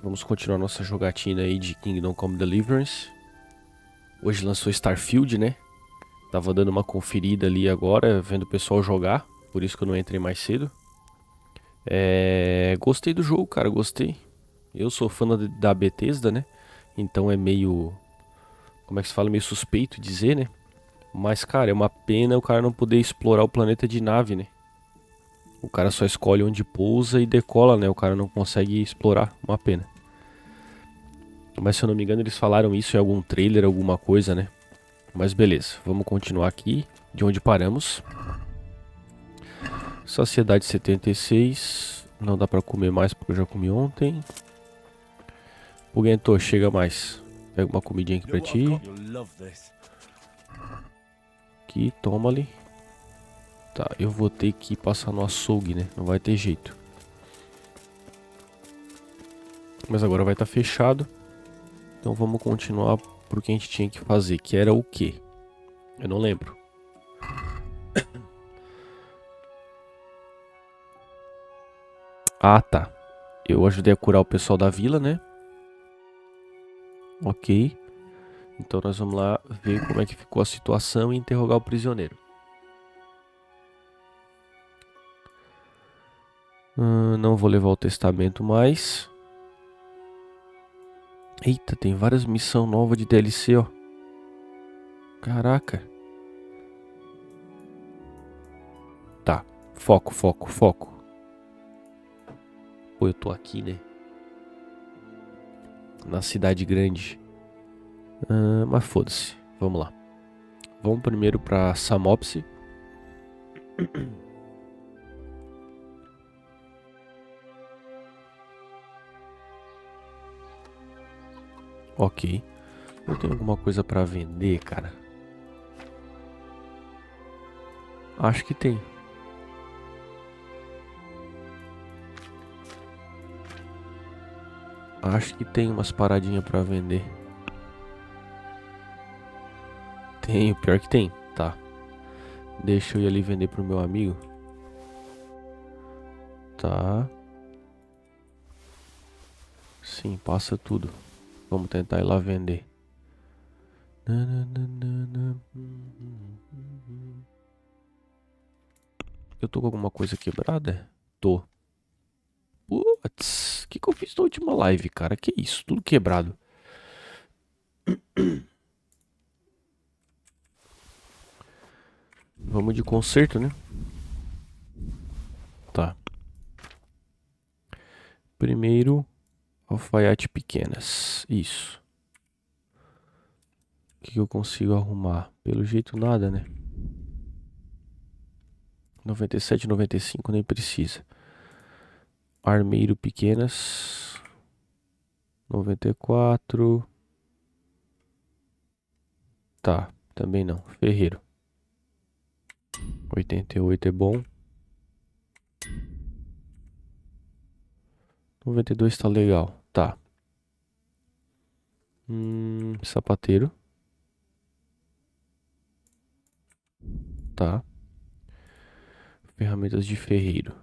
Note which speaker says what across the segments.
Speaker 1: Vamos continuar nossa jogatina aí de Kingdom Come Deliverance. Hoje lançou Starfield, né? Tava dando uma conferida ali agora, vendo o pessoal jogar. Por isso que eu não entrei mais cedo. Gostei do jogo, cara, gostei. Eu sou fã da Bethesda, né? Então é meio... Como é que se fala? Meio suspeito dizer, né? Mas, cara, é uma pena o cara não poder explorar o planeta de nave, né? O cara só escolhe onde pousa e decola, né? O cara não consegue explorar. Uma pena. Mas se eu não me engano eles falaram isso em algum trailer, alguma coisa, né? Mas beleza, vamos continuar aqui de onde paramos. Saciedade 76. Não dá pra comer mais porque eu já comi ontem. Puguento, chega mais. Pega uma comidinha aqui pra ti. Aqui, toma ali. Tá, eu vou ter que passar no açougue, né? Não vai ter jeito. Mas agora vai estar fechado. Então vamos continuar pro que a gente tinha que fazer. Que era o quê? Eu não lembro. Ah, tá. Eu ajudei a curar o pessoal da vila, né? Ok. Então nós vamos lá ver como é que ficou a situação e interrogar o prisioneiro. Não vou levar o testamento mais. Eita, tem várias missões novas de DLC, ó. Caraca. Tá. Foco, foco, foco. Pô, eu tô aqui, né? Na cidade grande. Mas foda-se. Vamos lá. Vamos primeiro pra Samopse. Ok. Eu tenho alguma coisa pra vender, cara? Acho que tem. Acho que tem umas paradinhas pra vender. Tem, pior que tem. Tá. Deixa eu ir ali vender pro meu amigo. Tá. Sim, passa tudo. Vamos tentar ir lá vender. Eu tô com alguma coisa quebrada? Tô. Putz, o que eu fiz na última live, cara? Que isso? Tudo quebrado. Vamos de conserto, né? Tá. Primeiro, alfaiate pequenas. Isso. O que eu consigo arrumar? Pelo jeito nada, né? 97, 95 nem precisa. Armeiro pequenas. 94. Tá, também não. Ferreiro. 88 é bom. 92 tá legal. Tá. Sapateiro. Tá. Ferramentas de ferreiro.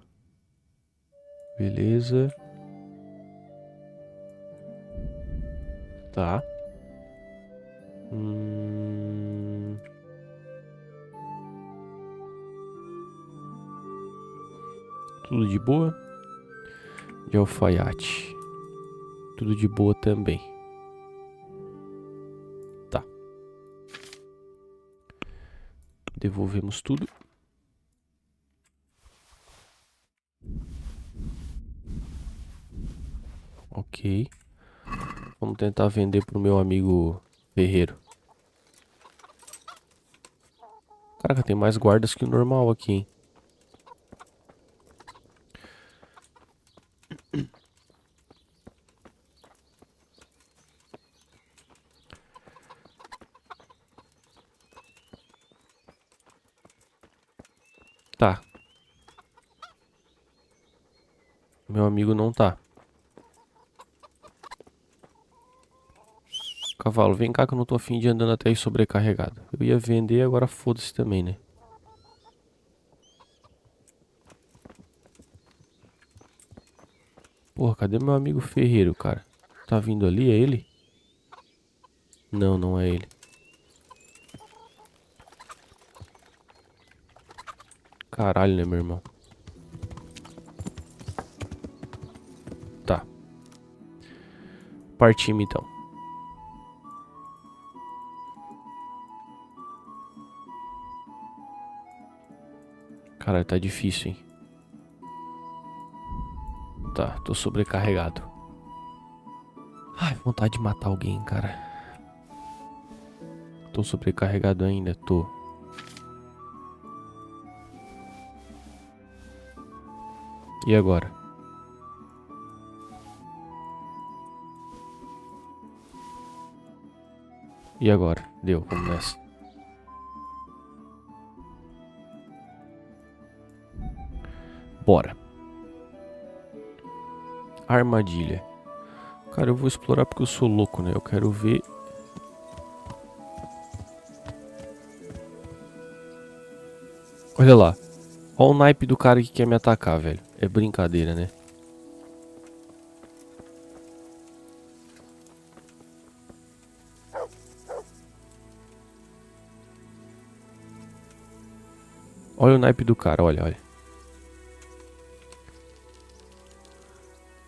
Speaker 1: Beleza. Tá. Tudo de boa. De alfaiate. Tudo de boa também. Tá. Devolvemos tudo. Ok. Vamos tentar vender pro meu amigo ferreiro. Caraca, tem mais guardas que o normal aqui, hein? Tá. Meu amigo não tá. Cavalo, vem cá que eu não tô afim de andando até aí sobrecarregado. Eu ia vender, agora foda-se também, né? Porra, cadê meu amigo ferreiro, cara? Tá vindo ali, é ele? Não, não é ele. Caralho, né, meu irmão? Tá. Partimos então. Caralho, tá difícil, hein? Tá, tô sobrecarregado. Ai, vontade de matar alguém, cara. Tô sobrecarregado ainda, tô. E agora? E agora? Deu, vamos nessa. Bora. Armadilha. Cara, eu vou explorar porque eu sou louco, né? Eu quero ver... Olha lá. Olha o naipe do cara que quer me atacar, velho. É brincadeira, né? Olha o naipe do cara, olha, olha.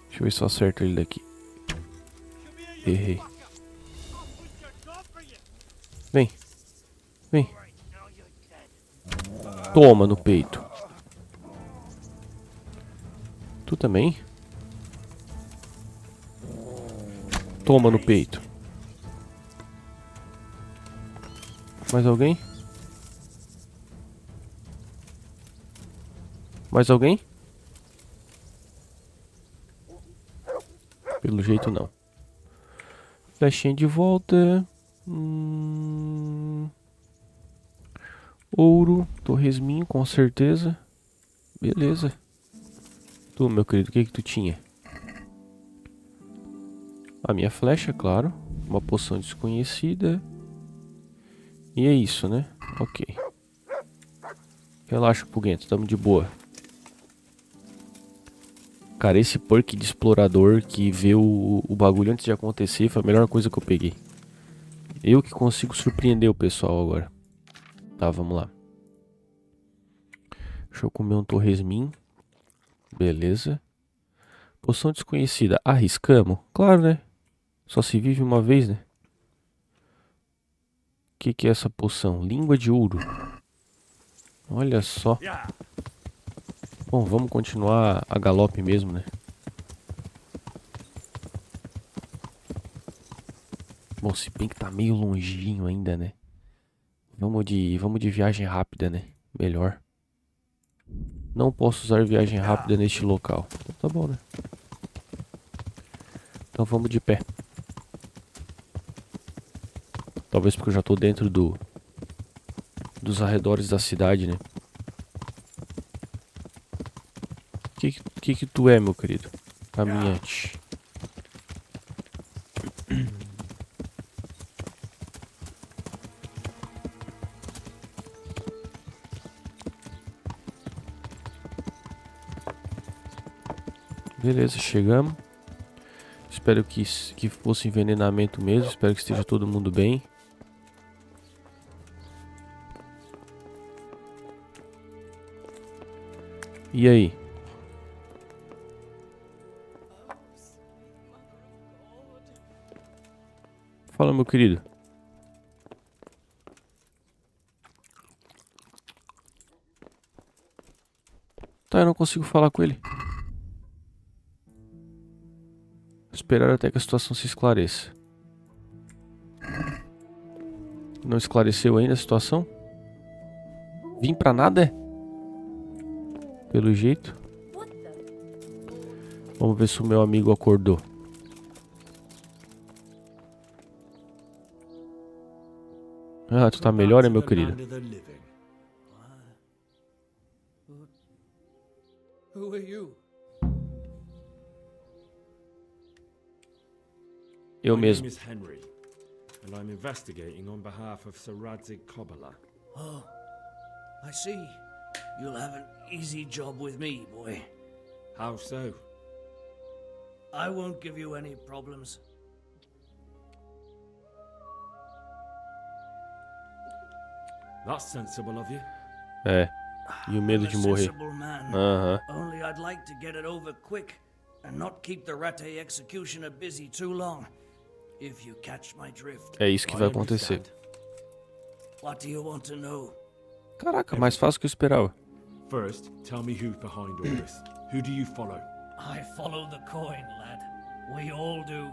Speaker 1: Deixa eu ver se eu acerto ele daqui. Errei. Vem. Vem. Toma no peito. Tu também? Toma no peito. Mais alguém? Mais alguém? Pelo jeito não. Flechinha de volta. Ouro. Torresminho, com certeza. Beleza. Tu, meu querido, o que que tu tinha? A minha flecha, claro. Uma poção desconhecida. E é isso, né? Ok. Relaxa, Puguento, tamo de boa. Cara, esse perk de explorador que vê o bagulho antes de acontecer foi a melhor coisa que eu peguei. Eu que consigo surpreender o pessoal agora. Tá, vamos lá. Deixa eu comer um torresmin. Beleza. Poção desconhecida. Arriscamos? Claro, né? Só se vive uma vez, né? O que é essa poção? Língua de ouro. Olha só. Bom, vamos continuar a galope mesmo, né? Bom, se bem que tá meio longinho ainda, né? Vamos de viagem rápida, né? Melhor. Não posso usar viagem rápida neste local. Então tá bom, né? Então vamos de pé. Talvez porque eu já tô dentro dos arredores da cidade, né? Que tu é, meu querido? Caminhante. Beleza, chegamos. Espero que fosse envenenamento mesmo. Espero que esteja todo mundo bem. E aí? Fala, meu querido. Tá, eu não consigo falar com ele. Esperar até que a situação se esclareça. Não esclareceu ainda a situação? Vim pra nada, é? Pelo jeito. Vamos ver se o meu amigo acordou. Ah, tu tá melhor, hein, meu querido?
Speaker 2: Who are you?
Speaker 1: Eu
Speaker 3: My
Speaker 1: mesmo.
Speaker 3: name is Henry, and I'm investigating on behalf of Sir Radzig Kobyla.
Speaker 2: Oh, I see. You'll have an easy job with me, boy.
Speaker 3: How so?
Speaker 2: I won't give you any problems.
Speaker 3: That's sensible of you.
Speaker 1: É. E o medo
Speaker 2: I'm a
Speaker 1: de morrer.
Speaker 2: sensible man.
Speaker 1: Aham.
Speaker 2: Only I'd like to get it over quick and not keep the Ratte executioner busy too long. If you catch my drift.
Speaker 1: É isso que
Speaker 3: I
Speaker 1: vai acontecer.
Speaker 3: understand.
Speaker 2: What do you want to know?
Speaker 1: Caraca, mais fácil que eu esperava.
Speaker 3: First, tell me who's behind all this. Who do you follow?
Speaker 2: I follow the coin, lad. We all do.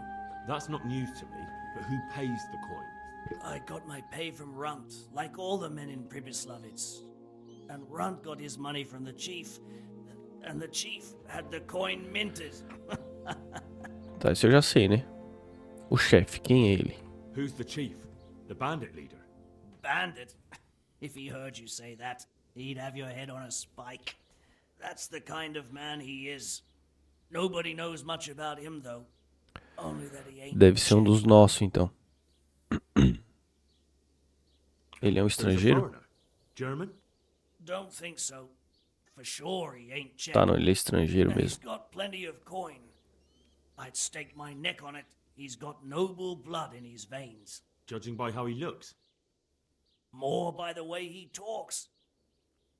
Speaker 3: That's not news to me, but who pays the coin?
Speaker 2: I got my pay from Runt, like all the men in Pribyslavitz. And Runt got his money from the chief. And the chief had the coin minted.
Speaker 1: Tá, isso eu já sei, né? O chefe, quem é ele?
Speaker 3: Who's the chief? The bandit leader?
Speaker 2: Bandit? If he heard you say that, he'd have your head on a spike. That's the kind of man he is. Nobody knows much about him, though. Only that he ain't.
Speaker 1: Deve ser um dos nossos, então. Ele é um
Speaker 3: There's a
Speaker 1: estrangeiro?
Speaker 3: foreigner. German?
Speaker 2: Don't think so. For sure he ain't Czech.
Speaker 1: Tá, não, ele é estrangeiro
Speaker 2: And he's
Speaker 1: mesmo.
Speaker 2: got plenty of coin. I'd stake my neck on it. He's got noble blood in his veins.
Speaker 3: Judging by how he looks.
Speaker 2: More by the way he talks.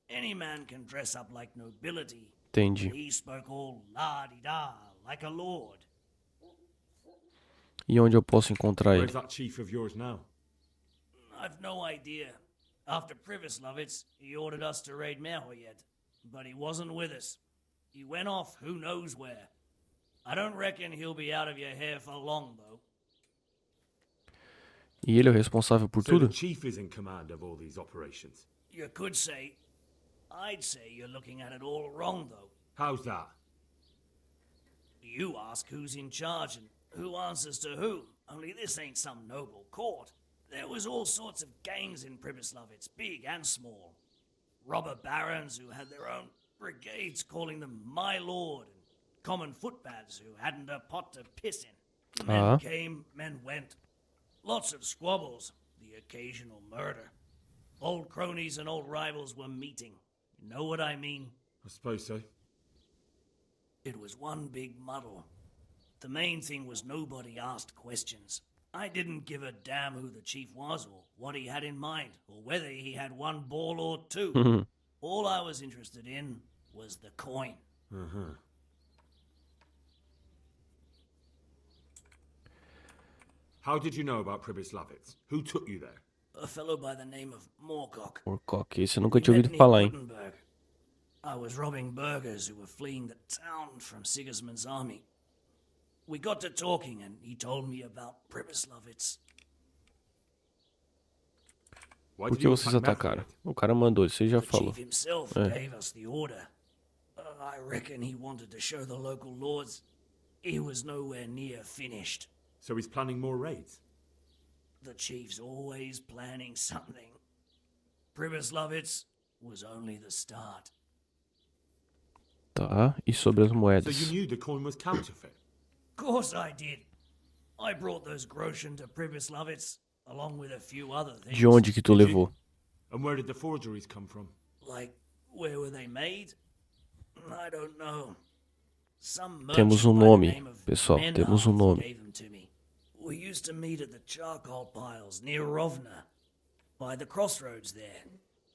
Speaker 2: Any man can dress up like nobility.
Speaker 1: Entendi.
Speaker 2: He spoke all la-di-da, like a lord.
Speaker 1: E onde eu posso encontrar
Speaker 3: Where's
Speaker 1: ele?
Speaker 3: that chief of yours now?
Speaker 2: I've no idea. After Pribyslavitz, he ordered us to raid Merhoyed, but he wasn't with us. He went off who knows where. I don't reckon he'll be out of your hair for long, though.
Speaker 1: E ele é o responsável por
Speaker 3: So
Speaker 1: tudo?
Speaker 3: the chief is in command of all these operations.
Speaker 2: You could say. I'd say you're looking at it all wrong, though.
Speaker 3: How's that?
Speaker 2: You ask who's in charge and who answers to whom. Only this ain't some noble court. There was all sorts of gangs in Pribyslavitz, big and small. Robber barons who had their own brigades calling them my lord, and common footpads who hadn't a pot to piss in. Men came, men went. Lots of squabbles, the occasional murder. Old cronies and old rivals were meeting. You know what I mean?
Speaker 3: I suppose so.
Speaker 2: It was one big muddle. The main thing was nobody asked questions. I didn't give a damn who the chief was or what he had in mind or whether he had one ball or two. All I was interested in was the coin.
Speaker 3: How did you know about Pribyslavitz? Who took you there?
Speaker 2: A fellow by the name of Moorcock.
Speaker 1: Orcock, esse eu nunca tinha
Speaker 2: Met
Speaker 1: ouvido
Speaker 2: near
Speaker 1: falar, hein?
Speaker 2: Gutenberg. I was robbing burghers who were fleeing the town from Sigismund's army. We got to talking and he told me about Pribyslavitz.
Speaker 3: Why
Speaker 1: Por
Speaker 3: did
Speaker 1: que
Speaker 3: you
Speaker 1: vocês
Speaker 3: attack
Speaker 1: atacaram?
Speaker 3: Merfolk?
Speaker 1: O cara mandou, você já
Speaker 2: The
Speaker 1: falou.
Speaker 2: chief himself gave us the order. I reckon he wanted to show the local lords he was nowhere near finished.
Speaker 3: So he's planning more raids?
Speaker 2: The chief's always planning something. Pribyslavitz was only the start.
Speaker 1: Tá, e sobre as
Speaker 3: So
Speaker 1: moedas?
Speaker 3: you knew the coin was counterfeit?
Speaker 2: Of course I did. I brought those groschen to Pribyslavitz, along with a few other things.
Speaker 1: De onde que tu
Speaker 3: Did you?
Speaker 1: levou?
Speaker 3: And where did the forgeries come from?
Speaker 2: Like, where were they made? I don't know. Some
Speaker 1: Temos
Speaker 2: merchant by the
Speaker 1: nome,
Speaker 2: name of
Speaker 1: pessoal,
Speaker 2: Menard
Speaker 1: temos nome.
Speaker 2: gave them to me. We used to meet at the charcoal piles near Rovna, by the crossroads there.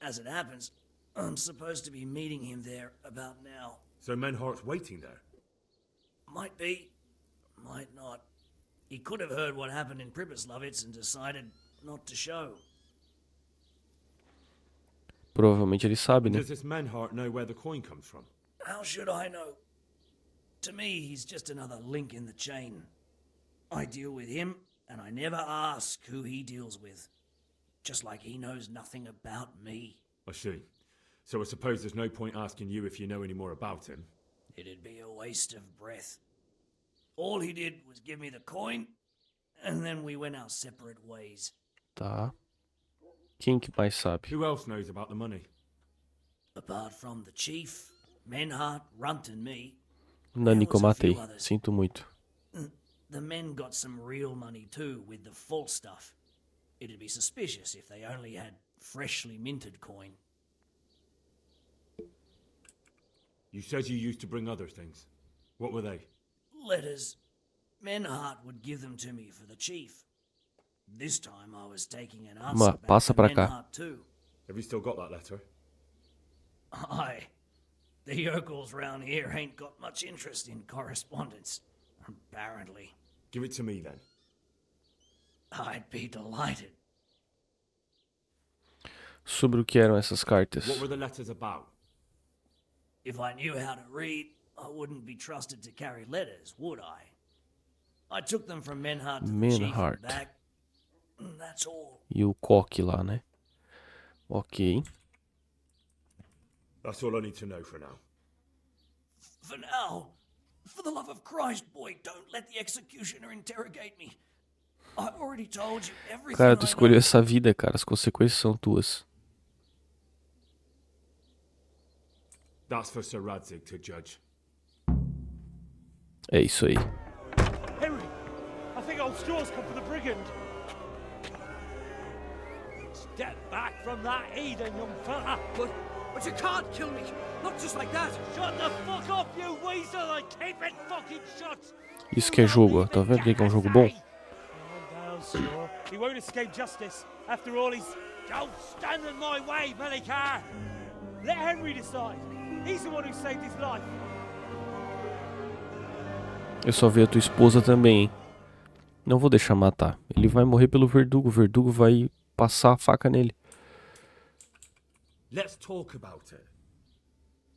Speaker 2: As it happens, I'm supposed to be meeting him there about now.
Speaker 3: So Menhart's waiting there?
Speaker 2: Might be, might not. He could have heard what happened in Pribyslavitz and decided not to show.
Speaker 1: Provavelmente ele sabe, né?
Speaker 3: Does this Menhart know where the coin comes from?
Speaker 2: How should I know? To me, he's just another link in the chain. I deal with him, and I never ask who he deals with. Just like he knows nothing about me.
Speaker 3: I see. So I suppose there's no point asking you if you know any more about him.
Speaker 2: It'd be a waste of breath. All he did was give me the coin, and then we went our separate ways.
Speaker 1: Tá. Quem que mais sabe?
Speaker 3: Who else knows about the money?
Speaker 2: Apart from the chief, Menhart, Runt, and me,
Speaker 1: Nani que eu
Speaker 2: There was a few
Speaker 1: matei.
Speaker 2: others.
Speaker 1: Sinto muito.
Speaker 2: the men got some real money too with the false stuff. It'd be suspicious if they only had freshly minted coin.
Speaker 3: You said you used to bring other things. What were they?
Speaker 2: Letters. Menhart would give them to me for the chief. This time I was taking an answer back
Speaker 1: passa
Speaker 2: to
Speaker 1: pra cá.
Speaker 2: Menhart too.
Speaker 3: Have you still got that letter?
Speaker 2: Aye. The yokels round here ain't got much interest in correspondence, apparently.
Speaker 3: Give it to me then.
Speaker 2: I'd be delighted.
Speaker 1: Sobre o que eram essas cartas?
Speaker 3: What were the letters about?
Speaker 2: If I knew how to read, I wouldn't be trusted to carry letters, would I? I took them from Menhart to the chief
Speaker 1: Menhart.
Speaker 2: and back. That's all.
Speaker 1: E o coque lá, né? Ok.
Speaker 3: That's all I need to know for now.
Speaker 2: For now, for the love of Christ, boy, don't let the executioner interrogate me. I already told you everything
Speaker 1: Cara, tu
Speaker 2: I
Speaker 1: escolheu
Speaker 2: know.
Speaker 1: essa vida, cara. As consequências são tuas.
Speaker 3: That's for Sir Radzig to judge.
Speaker 1: É isso aí.
Speaker 4: Henry, I think old Straw's come for the brigand. Step back from that Eden, young fella.
Speaker 5: But you can't kill me! Not just like that!
Speaker 4: Shut the fuck up, you weasel, and keep it fucking shut!
Speaker 1: Isso que é jogo, ó. Tá vendo que é um jogo bom?
Speaker 4: Calm down, Straw. He won't escape justice. After all, he's... Don't stand in my way, Melikar! Let Henry decide. He's the one who saved his life.
Speaker 1: Eu só vi a tua esposa também, hein? Não vou deixar matar. Ele vai morrer pelo verdugo. O verdugo vai passar a faca nele.
Speaker 3: Let's talk about it.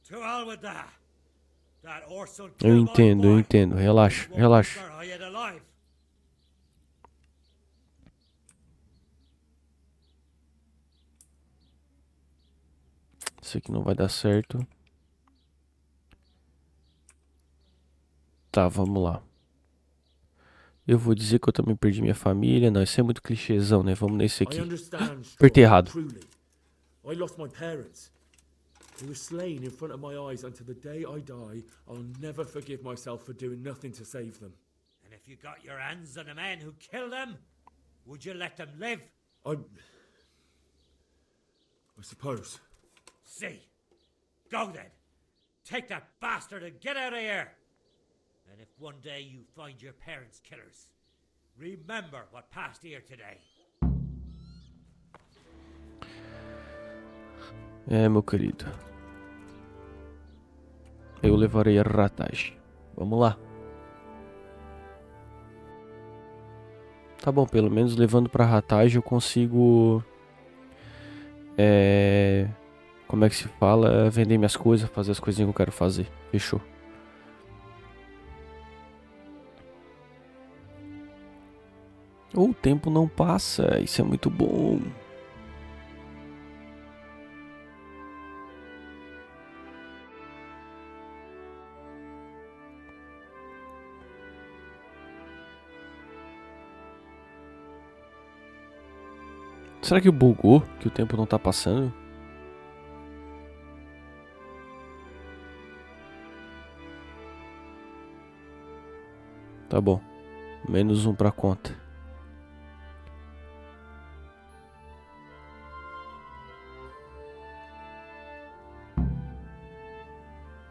Speaker 4: To hell with that. That horse will
Speaker 1: Eu
Speaker 4: kill my
Speaker 1: entendo, eu
Speaker 4: boy.
Speaker 1: entendo. Relaxa,
Speaker 4: Won't
Speaker 1: relaxa.
Speaker 4: prefer I yet alive.
Speaker 1: Isso aqui não vai dar certo. Tá, vamos lá. Eu vou dizer que eu também perdi minha família. Não, isso é muito clichêzão, né? Vamos nesse aqui.
Speaker 3: I understand.
Speaker 1: Apertei
Speaker 3: Straw,
Speaker 1: errado.
Speaker 3: Truly. I lost my parents. They were slain in front of my eyes, and to the day I die, I'll never forgive myself for doing nothing to save them.
Speaker 4: And if you got your hands on the men who killed them, would you let them live?
Speaker 3: I suppose.
Speaker 4: See. Go then. Take that bastard and get out of here. And if one day you find your parents' killers, remember what passed here today.
Speaker 1: É, meu querido. Eu levarei a ratagem. Vamos lá. Tá bom, pelo menos levando pra ratagem eu consigo... Como é que se fala? Vender minhas coisas, fazer as coisinhas que eu quero fazer. Fechou. O tempo não passa, isso é muito bom. Será que bugou? Que o tempo não tá passando? Tá bom. Menos um pra conta.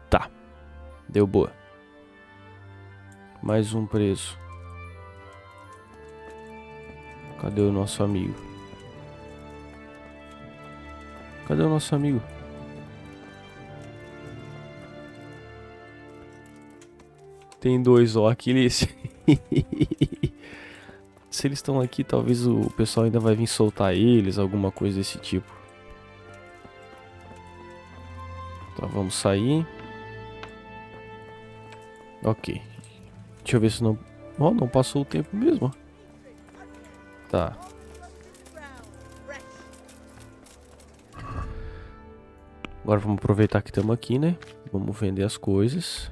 Speaker 1: Tá. Deu boa. Mais um preso. Cadê o nosso amigo? Cadê o nosso amigo? Tem dois, ó. Aquele... Se eles estão aqui, talvez o pessoal ainda vai vir soltar eles, alguma coisa desse tipo. Tá, vamos sair. Ok. Deixa eu ver se não... Ó, não passou o tempo mesmo. Tá. Agora vamos aproveitar que estamos aqui, né? Vamos vender as coisas.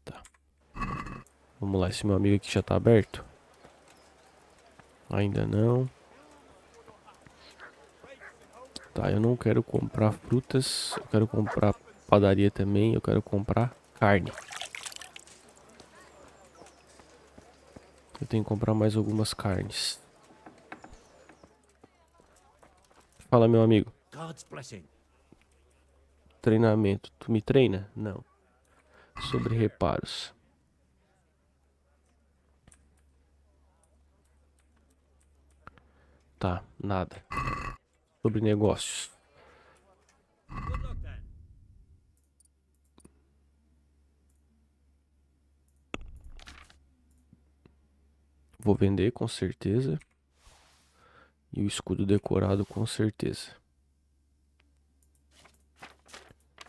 Speaker 1: Tá. Vamos lá, esse meu amigo aqui já tá aberto? Ainda não. Tá, eu não quero comprar frutas. Eu quero comprar padaria também. Eu quero comprar carne. Eu tenho que comprar mais algumas carnes. Fala, meu amigo.
Speaker 4: God's blessing.
Speaker 1: Treinamento. Tu me treina? Não. Sobre reparos. Tá, nada. Sobre negócios.
Speaker 4: Good luck then.
Speaker 1: Vou vender com certeza. E o escudo decorado com certeza.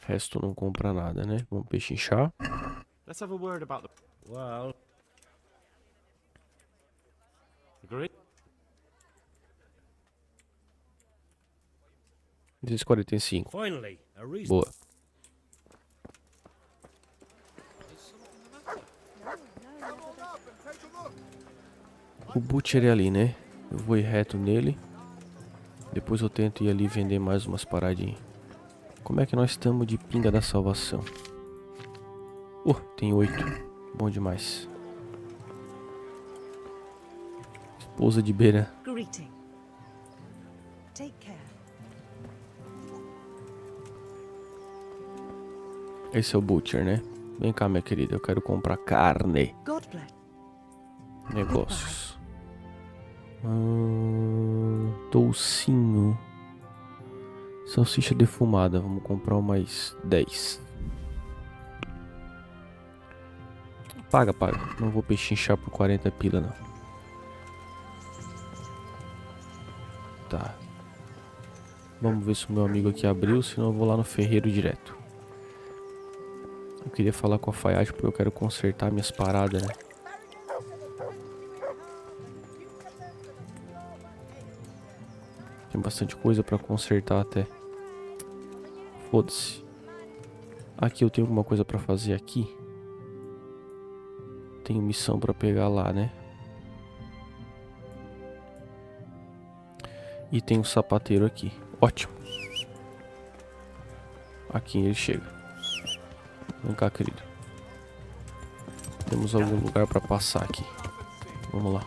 Speaker 1: Resto não compra nada, né? Vamos pechinchar.
Speaker 6: Let's have a word about the.
Speaker 4: Well,
Speaker 6: Agree?
Speaker 1: 245.
Speaker 4: finally, a reason.
Speaker 1: Boa. O butcher é ali, né? Eu vou ir reto nele. Depois eu tento ir ali vender mais umas paradinhas. Como é que nós estamos de pinga da salvação? Tem 8. Bom demais. Esposa de beira.
Speaker 7: Greeting. Take care.
Speaker 1: Esse é o butcher, né? Vem cá, minha querida. Eu quero comprar carne.
Speaker 7: God bless.
Speaker 1: Negócios. Toucinho. Salsicha defumada. Vamos comprar mais 10. Paga. Não vou pechinchar por 40 pila, não. Tá. Vamos ver se o meu amigo aqui abriu. Senão eu vou lá no ferreiro direto. Eu queria falar com a alfaiate porque eu quero consertar minhas paradas, né? Tem bastante coisa pra consertar até. Foda-se. Aqui eu tenho alguma coisa pra fazer aqui. Tenho missão pra pegar lá, né? E tem um sapateiro aqui. Ótimo. Aqui ele chega. Vem cá, querido. Temos algum lugar pra passar aqui. Vamos lá.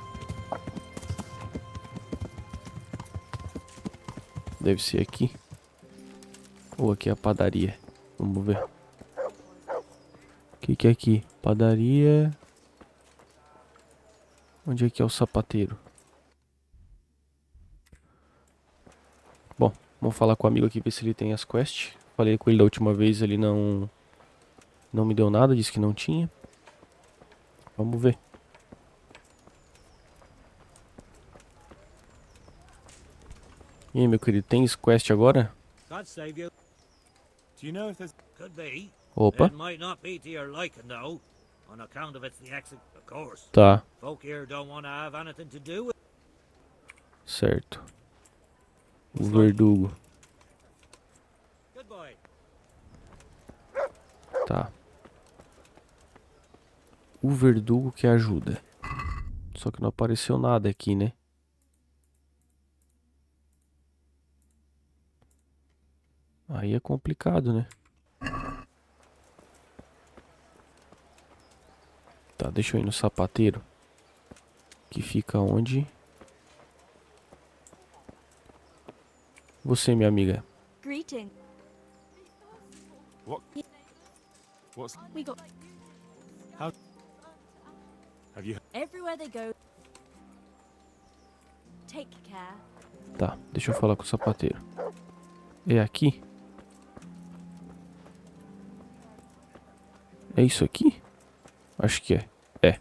Speaker 1: Deve ser aqui. Ou aqui é a padaria. Vamos ver. O que é aqui? Padaria. Onde é que é o sapateiro? Bom, vamos falar com o amigo aqui, ver se ele tem as quests. Falei com ele da última vez, ele não me deu nada, disse que não tinha. Vamos ver. E aí, meu querido, tem quest agora?
Speaker 4: God save you.
Speaker 6: Do you know if there's.
Speaker 4: Could be.
Speaker 1: Opa,
Speaker 4: It might not be to your liking, though. On account of it's the exit, of course.
Speaker 1: tá,
Speaker 4: Folk here don't want to have anything to do with.
Speaker 1: certo. O verdugo,
Speaker 4: Good boy.
Speaker 1: tá. O verdugo que ajuda. Só que não apareceu nada aqui, né? Aí é complicado, né? Tá, deixa eu ir no sapateiro. Que fica onde? Você, minha amiga.
Speaker 7: Greeting.
Speaker 6: What? What's.
Speaker 7: We got
Speaker 6: Have you.
Speaker 7: everywhere they go. Take care.
Speaker 1: Tá, deixa eu falar com o sapateiro. É aqui? É isso aqui? Acho que é. É.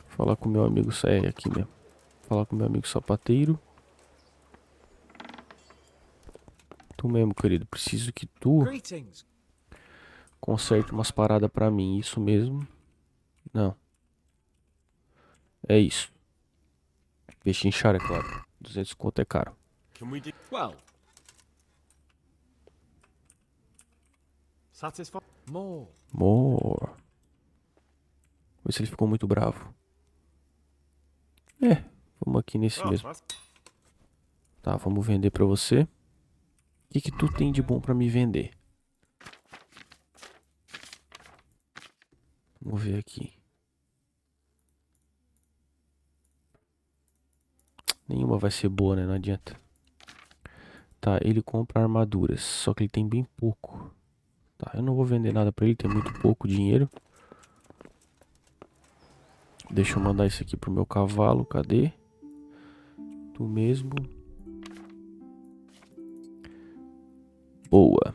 Speaker 1: Falar com meu amigo. É aqui mesmo. Falar com meu amigo sapateiro. Tu mesmo, querido. Preciso que tu
Speaker 5: Greetings.
Speaker 1: conserte umas paradas pra mim. Isso mesmo. Não. É isso. Pechinchar, é claro. 200 conto é caro.
Speaker 6: Can we do. Well. Satisfied?
Speaker 5: More.
Speaker 1: More. Vê se ele ficou muito bravo. É, vamos aqui nesse
Speaker 6: Oh,
Speaker 1: mesmo.
Speaker 6: that's.
Speaker 1: Tá, vamos vender pra você. O que tu tem de bom pra me vender? Vamos ver aqui. Nenhuma vai ser boa, né? Não adianta. Tá, ele compra armaduras. Só que ele tem bem pouco. Tá, eu não vou vender nada pra ele, tem muito pouco dinheiro. Deixa eu mandar isso aqui pro meu cavalo, cadê? Tu mesmo. Boa.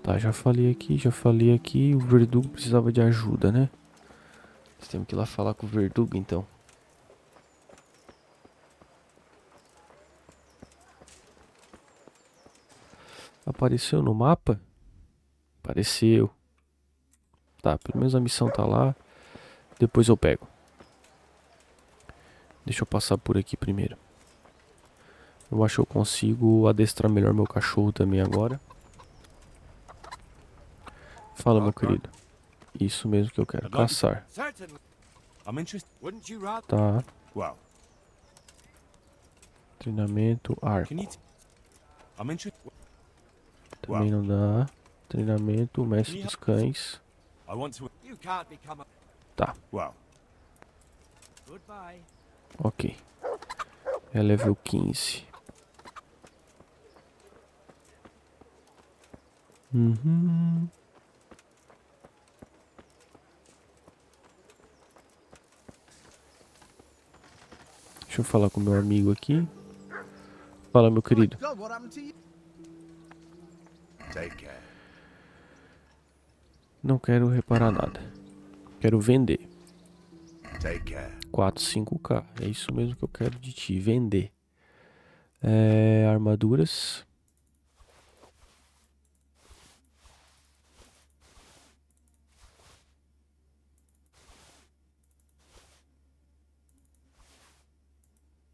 Speaker 1: Tá, já falei aqui. O verdugo precisava de ajuda, né? Nós temos que ir lá falar com o verdugo, então. Apareceu no mapa? Apareceu. Tá, pelo menos a missão tá lá. Depois eu pego. Deixa eu passar por aqui primeiro. Eu acho que eu consigo adestrar melhor meu cachorro também agora. Fala, meu querido. Isso mesmo que eu quero. Caçar.
Speaker 6: Certainly. I'm interested. Wouldn't you rather?
Speaker 1: Tá.
Speaker 6: Well,
Speaker 1: Treinamento, arco.
Speaker 6: can you? I'm interested.
Speaker 1: Também não dá. Treinamento, mestre dos cães.
Speaker 6: I want to.
Speaker 5: You can't become a...
Speaker 1: Tá,
Speaker 6: Well,
Speaker 5: Goodbye.
Speaker 1: ok. É level 15. Uhum. Deixa eu falar com meu amigo aqui. Fala, meu querido.
Speaker 5: God, what happened to you?
Speaker 6: take care.
Speaker 1: Não quero reparar nada. Quero vender.
Speaker 6: Take care.
Speaker 1: 4, 5k. É isso mesmo que eu quero de ti. Vender. Armaduras.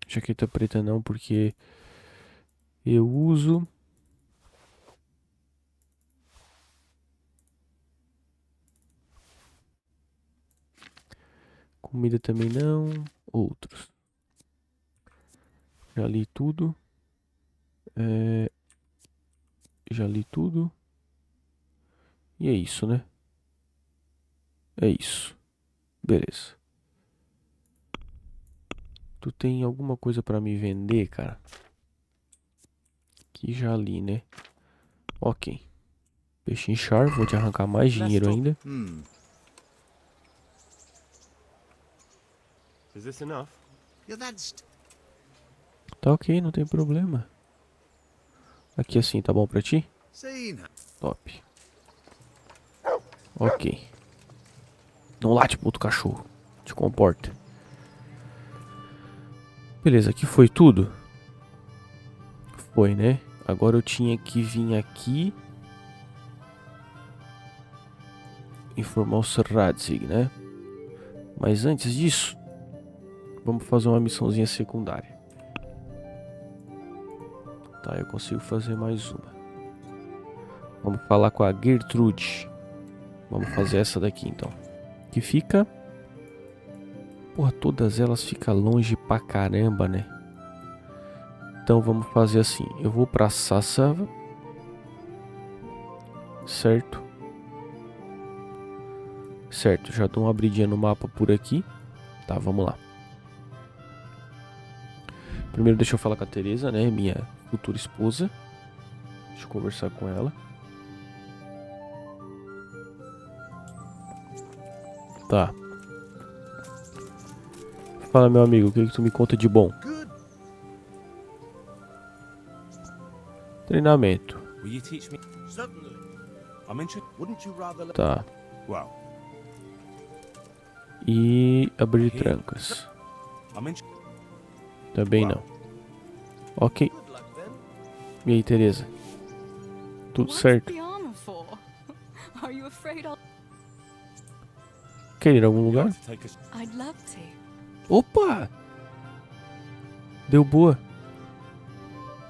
Speaker 1: Jaqueta preta não, porque eu uso. Comida também não. Outros. Já li tudo. Já li tudo. E é isso, né? É isso. Beleza. Tu tem alguma coisa pra me vender, cara? Que já li, né? Ok. Peixe inchar, vou te arrancar mais dinheiro ainda.
Speaker 6: Is this enough?
Speaker 5: Yeah, that's...
Speaker 1: Tá ok, não tem problema. Aqui assim, tá bom pra ti?
Speaker 5: Seen.
Speaker 1: Top. Ok. Não late pro outro cachorro. Te comporta. Beleza, aqui foi tudo? Foi, né? Agora eu tinha que vir aqui. Informar o Radzig, né? Mas antes disso, vamos fazer uma missãozinha secundária. Tá, eu consigo fazer mais uma. Vamos falar com a Gertrude. Vamos fazer essa daqui então. Que fica... Porra, todas elas ficam longe pra caramba, né? Então vamos fazer assim. Eu vou pra Sassava. Certo? Certo, já dou uma abridinha no mapa por aqui. Tá, vamos lá. Primeiro deixa eu falar com a Teresa, né? Minha futura esposa. Deixa eu conversar com ela. Tá. Fala, meu amigo, o que tu me conta de bom?
Speaker 5: Good.
Speaker 1: Treinamento.
Speaker 6: Will you teach me?
Speaker 5: Certainly.
Speaker 6: I'm interested.
Speaker 5: Wouldn't you rather...
Speaker 1: Tá.
Speaker 6: Well,
Speaker 1: E abrir trancas.
Speaker 6: I'm interested.
Speaker 1: Também não. Ok.
Speaker 5: Good luck then.
Speaker 1: E aí, Teresa? Tudo
Speaker 7: What's
Speaker 1: certo?
Speaker 7: the armor for? Are you afraid I'll...
Speaker 1: Quer ir a algum lugar?
Speaker 6: Like to take us.
Speaker 7: I'd love to.
Speaker 1: Opa! Deu boa.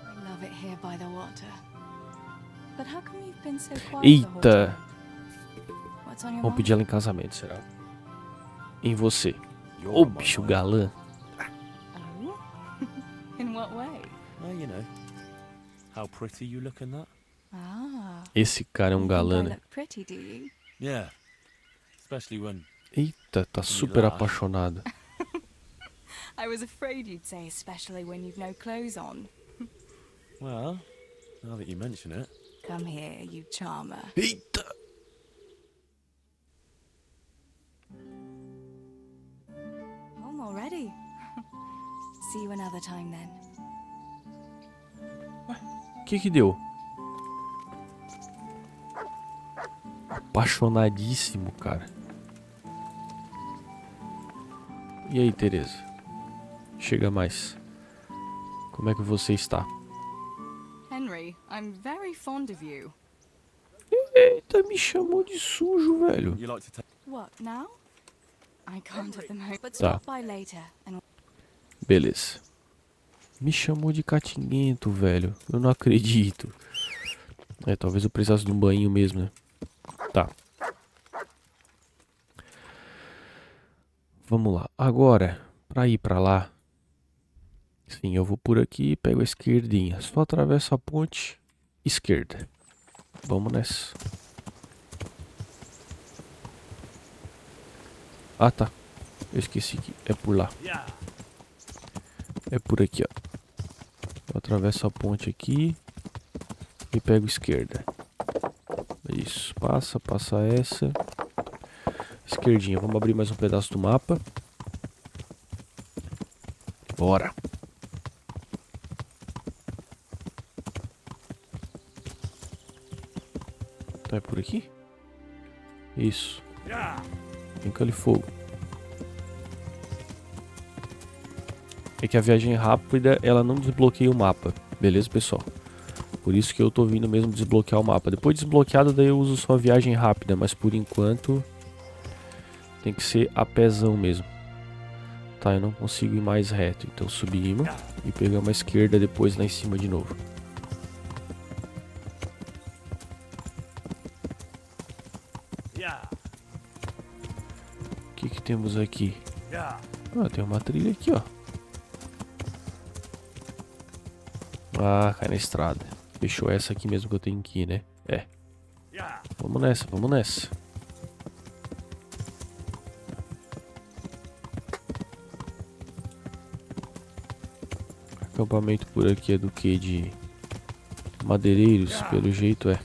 Speaker 7: I love it here by the water. But how come you've been so quiet the whole
Speaker 1: Eita!
Speaker 7: time? What's on your
Speaker 1: Vamos
Speaker 7: mind?
Speaker 1: pedir ela em casamento, será? Em você.
Speaker 6: You're
Speaker 1: Ô,
Speaker 6: on my
Speaker 1: bicho
Speaker 6: mind.
Speaker 1: galã.
Speaker 7: Oh? In what way?
Speaker 6: Oh, you know. How pretty you look in that.
Speaker 7: Ah.
Speaker 1: Esse cara é um
Speaker 7: You
Speaker 1: galã,
Speaker 7: think I
Speaker 1: né?
Speaker 7: look pretty, do you?
Speaker 6: Yeah. Especially when.
Speaker 1: Eita, tá super apaixonado.
Speaker 7: I was afraid you'd say especially when you've no clothes on.
Speaker 6: Well, Now that you mention it.
Speaker 7: Come here, you charmer.
Speaker 1: Eita!
Speaker 7: Home already. See you another time then.
Speaker 1: O que deu? Apaixonadíssimo, cara. E aí, Teresa? Chega mais. Como é que você está?
Speaker 7: Henry, I'm very fond of you.
Speaker 1: Eita, me chamou de sujo, velho.
Speaker 6: You like to take.
Speaker 7: What, now? I can't at the moment, but
Speaker 1: Tá.
Speaker 7: stop by later and
Speaker 1: Beleza. Me chamou de catinguento, velho. Eu não acredito. Talvez eu precisasse de um banho mesmo, né? Tá. Vamos lá. Agora, pra ir pra lá. Sim, eu vou por aqui, pego a esquerdinha. Só atravesso a ponte esquerda. Vamos nessa. Ah, tá. Eu esqueci que é por lá. É por aqui, ó. Eu atravesso a ponte aqui e pego esquerda. Isso, passa essa. Esquerdinha, vamos abrir mais um pedaço do mapa. Bora. Tá, é por aqui? Isso. Tem aquele fogo. É que a viagem rápida, ela não desbloqueia o mapa. Beleza, pessoal? Por isso que eu tô vindo mesmo desbloquear o mapa. Depois desbloqueado, daí eu uso só a viagem rápida. Mas por enquanto, tem que ser a pezão mesmo. Tá, eu não consigo ir mais reto. Então subimos e pegamos a esquerda depois lá em cima de novo. O que temos aqui? Ah, tem uma trilha aqui, ó. Ah, cai na estrada. Fechou essa aqui mesmo que eu tenho que ir, né? É. Vamos nessa, vamos nessa. Acampamento por aqui é do que? De madeireiros, pelo jeito é.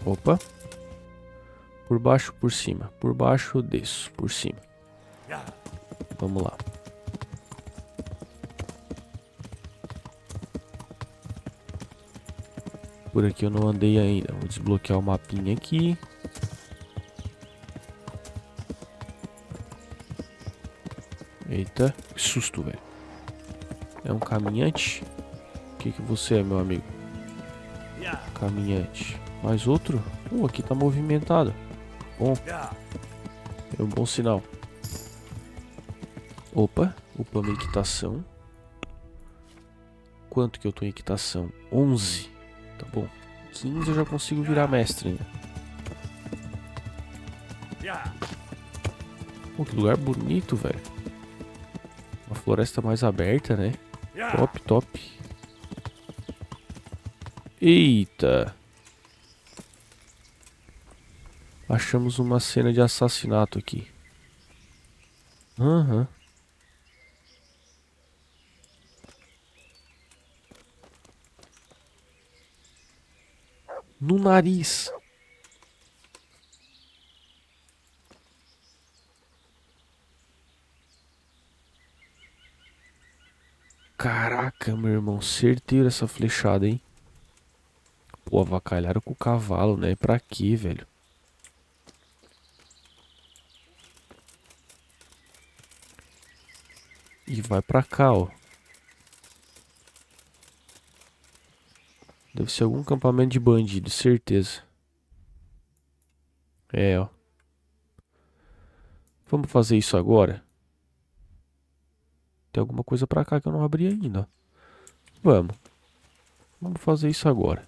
Speaker 1: Opa. Por baixo, por cima. Por baixo, desço. Por cima. Vamos lá. Por aqui eu não andei ainda. Vou desbloquear o mapinha aqui. Eita, que susto, velho. É um caminhante? O que você é, meu amigo? Caminhante. Mais outro? Aqui tá movimentado. Bom. É um bom sinal. Opa, upamos a equitação. Quanto que eu tô em equitação? 11. Tá bom. 15 eu já consigo virar mestre, né? Pô, que lugar bonito, velho. Uma floresta mais aberta, né? Top, top. Eita. Achamos uma cena de assassinato aqui. Aham. No nariz. Caraca, meu irmão. Certeiro essa flechada, hein? Pô, avacalharam com o cavalo, né? Pra quê, velho? E vai pra cá, ó. Deve ser algum acampamento de bandido, certeza. É, ó. Vamos fazer isso agora? Tem alguma coisa pra cá que eu não abri ainda, ó. Vamos. Vamos fazer isso agora.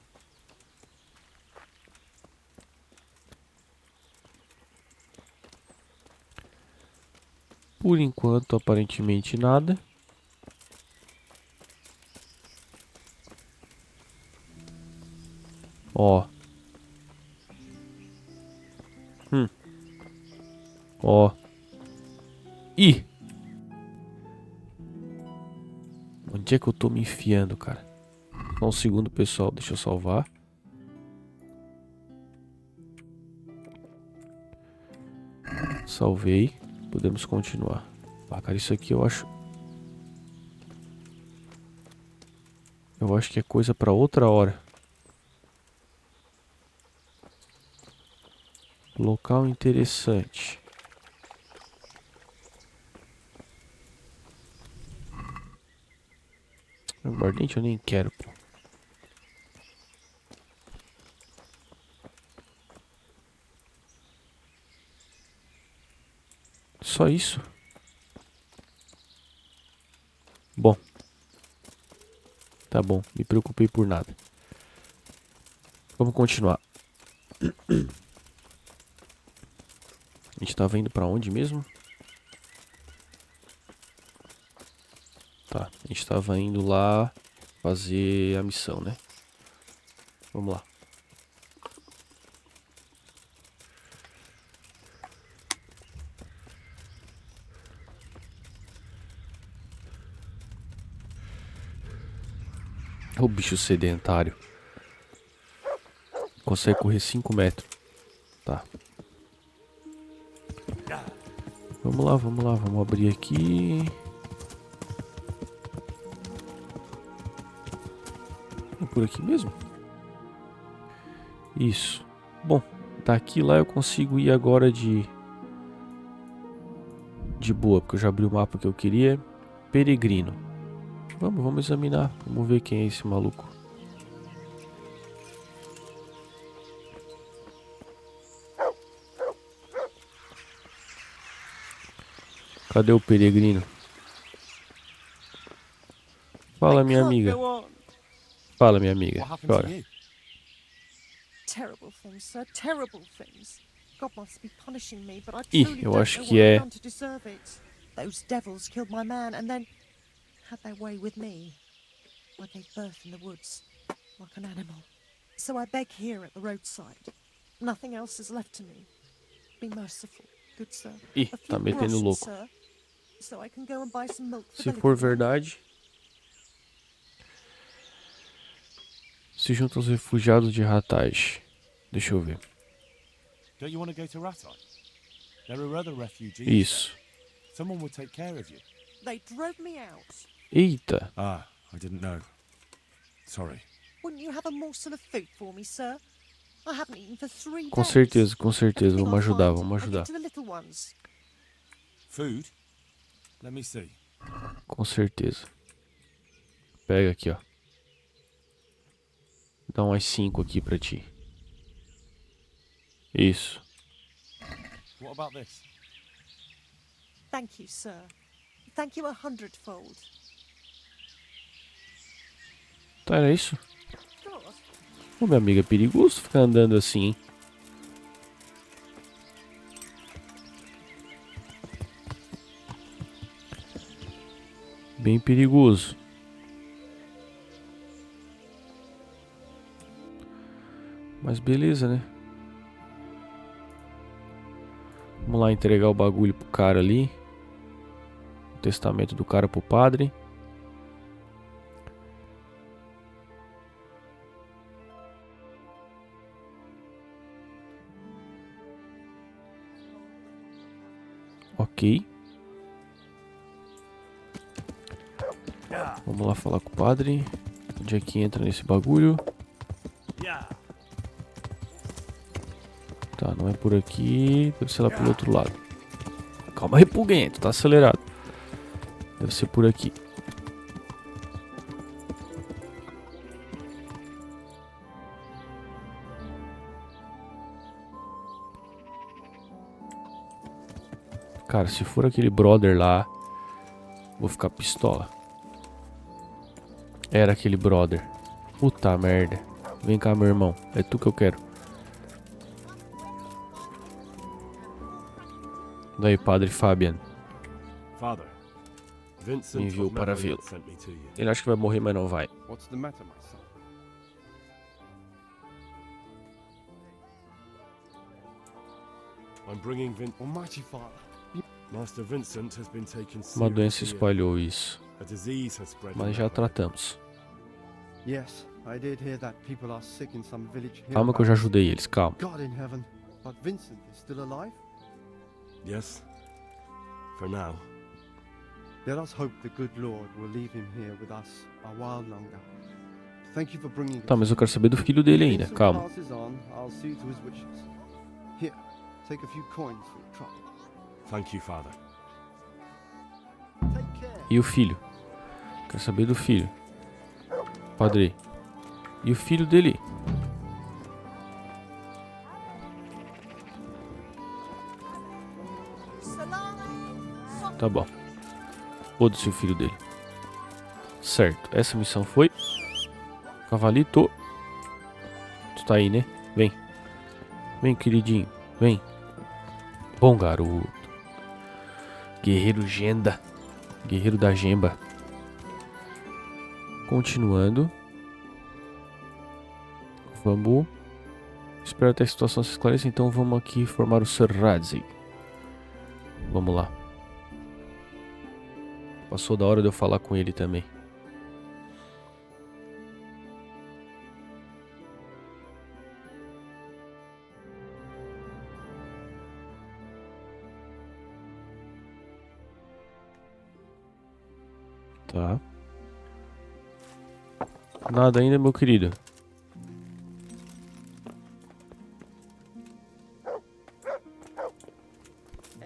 Speaker 1: Por enquanto, aparentemente nada. Ó. Ó. Ih! Onde é que eu tô me enfiando, cara? Só um segundo, pessoal. Deixa eu salvar. Salvei. Podemos continuar. Ah, cara, isso aqui eu acho... Eu acho que é coisa pra outra hora. Local interessante. Aguardente eu nem quero, pô. Só isso? Bom. Tá bom, me preocupei por nada. Vamos continuar. A gente tava indo pra onde mesmo? Tá, a gente tava indo lá fazer a missão, né? Vamos lá. O bicho sedentário. Consegue correr 5 metros. Tá. Vamos lá, vamos lá. Vamos abrir aqui. É por aqui mesmo? Isso. Bom, daqui lá eu consigo ir agora de boa, porque eu já abri o mapa que eu queria. Peregrino. Vamos examinar. Vamos ver quem é esse maluco. Cadê o peregrino? Fala, minha amiga. Fala, minha amiga.
Speaker 5: What happened
Speaker 1: Bora.
Speaker 5: to you?
Speaker 8: Terrible things, sir. Terrible things. God must be punishing me, but I
Speaker 1: Ih,
Speaker 8: truly
Speaker 1: eu
Speaker 8: don't
Speaker 1: acho
Speaker 8: know
Speaker 1: que
Speaker 8: what I've
Speaker 1: é.
Speaker 8: done to deserve it. Those devils killed my man and then had their way with me. I gave birth in the woods, like an animal. So I beg here at the roadside. Nothing else is left to me. Be merciful, good sir.
Speaker 1: Ih,
Speaker 8: A
Speaker 1: tá
Speaker 8: few
Speaker 1: metendo
Speaker 8: groschen,
Speaker 1: louco.
Speaker 8: sir, so I can go and buy some milk for
Speaker 1: Se
Speaker 8: the
Speaker 1: for
Speaker 8: little one.
Speaker 1: verdade, se junta aos refugiados de Rataj. Deixa eu ver.
Speaker 6: Don't you want to go to Ratai? There are other refugees.
Speaker 1: Isso.
Speaker 6: There. Someone will take care of you.
Speaker 8: They drove me out.
Speaker 1: Eita.
Speaker 6: Ah, I didn't know. Sorry.
Speaker 8: Wouldn't you have a morsel of food for me, sir? I haven't eaten for 3
Speaker 1: Com
Speaker 8: days.
Speaker 1: certeza, com certeza.
Speaker 8: Everything
Speaker 1: Vamos
Speaker 8: I
Speaker 1: ajudar,
Speaker 8: find,
Speaker 1: vamos
Speaker 8: I give
Speaker 1: ajudar.
Speaker 8: to the little ones.
Speaker 6: Food? Let me see.
Speaker 1: Com certeza. Pega aqui, ó. Dá umas 5 aqui pra ti. Isso.
Speaker 6: What about this?
Speaker 8: Thank you, sir. Thank you 100-fold.
Speaker 1: Tá, era isso?
Speaker 8: God,
Speaker 1: Ô, minha amiga, é perigoso ficar andando assim, hein? Bem perigoso. Mas beleza, né? Vamos lá entregar o bagulho pro cara ali. O testamento do cara pro padre. Ok. Vamos lá falar com o padre. Onde é que entra nesse bagulho? Tá, não é por aqui. Deve ser lá pelo outro lado. Calma, repugnento, tá acelerado. Deve ser por aqui. Cara, se for aquele brother lá, vou ficar pistola. Era aquele brother. Puta merda. Vem cá, meu irmão. É tu que eu quero. Daí, padre Fabian.
Speaker 9: Father, Vincent
Speaker 1: Me enviou
Speaker 9: of
Speaker 1: para
Speaker 9: Memory
Speaker 1: vê-lo.
Speaker 9: sent me to you.
Speaker 1: Ele acha que vai morrer, mas não vai.
Speaker 9: What's the matter, my son? I'm bringing Almighty Father. Master Vincent has been taken
Speaker 1: Uma doença
Speaker 9: seriously ill.
Speaker 1: espalhou isso.
Speaker 9: A disease has spread.
Speaker 1: Mas já tratamos.
Speaker 10: Yes, I did hear that people are sick in some village
Speaker 1: Calma que eu já
Speaker 10: hereabouts.
Speaker 1: ajudei eles, calma.
Speaker 10: God in heaven. But Vincent is still alive?
Speaker 9: Yes. For now.
Speaker 10: Let us hope the good Lord will leave him here with us a while longer. Thank you for bringing
Speaker 1: Tá,
Speaker 10: us
Speaker 1: mas eu
Speaker 10: here.
Speaker 1: quero saber do filho dele ainda,
Speaker 10: Vincent
Speaker 1: calma.
Speaker 10: passes on, I'll see to his wishes. Here, take a few coins for your trouble.
Speaker 9: Thank you, Father.
Speaker 10: Take care.
Speaker 1: E o filho? Quero saber do filho. Padre. E o filho dele? Tá bom. Foda-se o filho dele. Certo, essa missão foi. Cavalito. Tu tá aí, né? Vem. Vem, queridinho. Vem. Bom garoto. Guerreiro Genda. Guerreiro da Gemba. Continuando. Vamos. Espero até a situação se esclareça. Então vamos aqui formar o Serradzi. Vamos lá. Passou da hora de eu falar com ele também. Tá. Nada ainda, meu querido.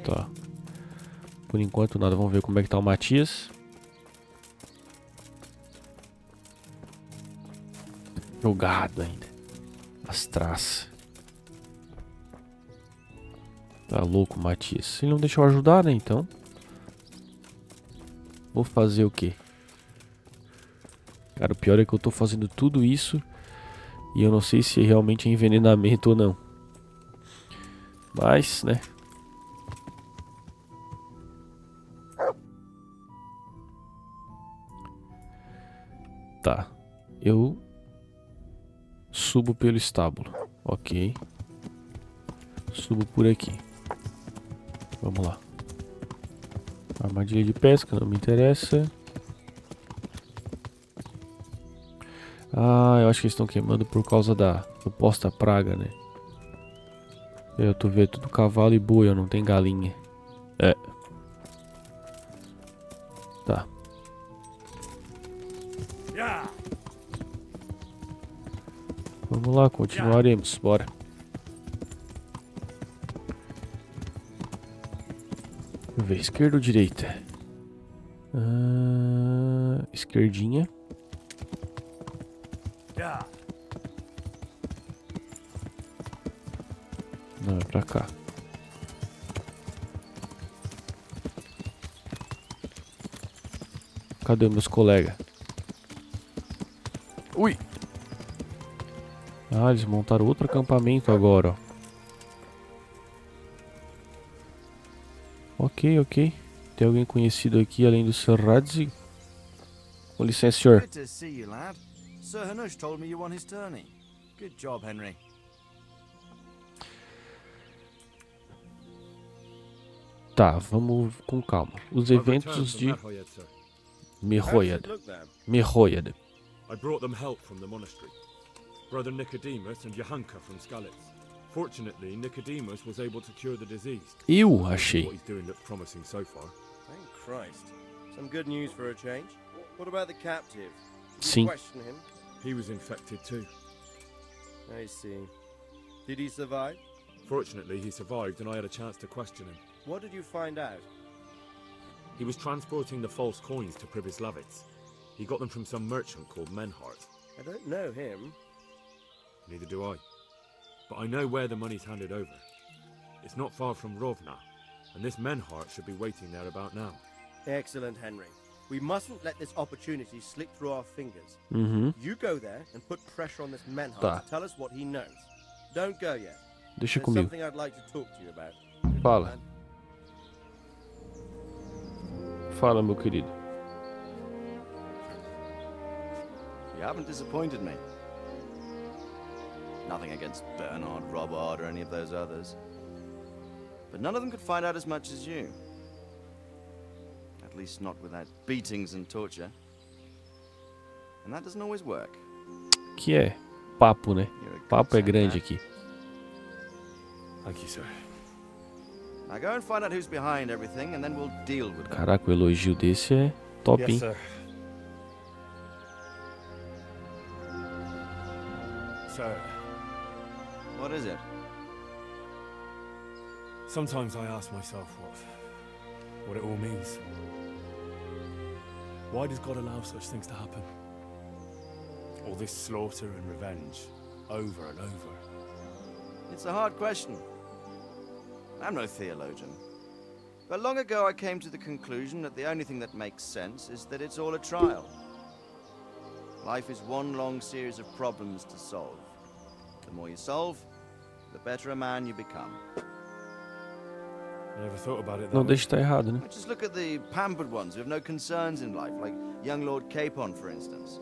Speaker 1: Tá. Por enquanto nada. Vamos ver como é que tá o Matias. Jogado ainda. As traças. Tá louco, Matias. Ele não deixou ajudar, né? Então. Vou fazer o quê? Cara, o pior é que eu tô fazendo tudo isso e eu não sei se realmente é envenenamento ou não. Mas, né? Tá. Eu subo pelo estábulo. Ok. Subo por aqui. Vamos lá. Armadilha de pesca, não me interessa. Ah, eu acho que eles estão queimando por causa da suposta praga, né? Eu tô vendo tudo cavalo e boi, não tem galinha. É. Tá. Vamos lá, continuaremos. Bora. Deixa eu ver, esquerda ou direita? Esquerdinha. Não, é pra cá. Cadê meus colegas? Ui! Ah, eles montaram outro acampamento agora, ó. Ok, ok. Tem alguém conhecido aqui além do Sr. Radzi? Com licença, senhor.
Speaker 5: Good to see you, lad. Sir Hanush told me you won his tourney. Good job, Henry.
Speaker 1: Tá, vamos com calma. Os eventos de Mihoyad. Mihoyad.
Speaker 3: I brought them help from the monastery. Brother Nicodemus and Johanka from Skalitz. Fortunately, Nicodemus was able to cure the disease.
Speaker 1: Eu achei.
Speaker 3: What he's doing looks promising so far.
Speaker 11: Thank Christ. Some good news for a change. What about the captive? Did
Speaker 1: Sim.
Speaker 11: you question him?
Speaker 3: He was infected too.
Speaker 11: I see. Did he survive?
Speaker 3: Fortunately, he survived and I had a chance to question him.
Speaker 11: What did you find out?
Speaker 3: He was transporting the false coins to Pribyslavitz. He got them from some merchant called Menhart.
Speaker 11: I don't know him.
Speaker 3: Neither do I. But I know where the money's handed over. It's not far from Rovna, and this Menhart should be waiting there about now.
Speaker 11: Excellent, Henry. We mustn't let this opportunity slip through our fingers.
Speaker 1: Uhum.
Speaker 11: You go there and put pressure on this Menhart
Speaker 1: Tá.
Speaker 11: to tell us what he knows. Don't go yet.
Speaker 1: Deixa
Speaker 11: There's
Speaker 1: comigo.
Speaker 11: something I'd like to talk to you about.
Speaker 1: Fala. Fala, meu querido.
Speaker 5: You haven't disappointed me. Nothing against Bernard, Robert, or any of those others. But none of them could find out as much as you. At least not without beatings and torture. And that doesn't always work.
Speaker 1: Que é papo, né? Papo é grande aqui.
Speaker 9: Thank you, sir.
Speaker 5: Now go and find out who's behind everything, and then we'll deal with them.
Speaker 1: Caraca, o elogio desse é top, hein?
Speaker 9: Yes, sir. Sir,
Speaker 5: What is it?
Speaker 9: sometimes I ask myself what it all means. Why does God allow such things to happen? All this slaughter and revenge, over and over.
Speaker 5: It's a hard question. I'm no theologian. But long ago I came to the conclusion that the only thing that makes sense is that it's all a trial. Life is one long series of problems to solve. The more you solve, the better a man you become.
Speaker 9: I never thought about it that
Speaker 1: Não
Speaker 9: way.
Speaker 1: deixa estar errado, né?
Speaker 5: Just look at the pampered ones who have no concerns in life, like young Lord Capon, for instance.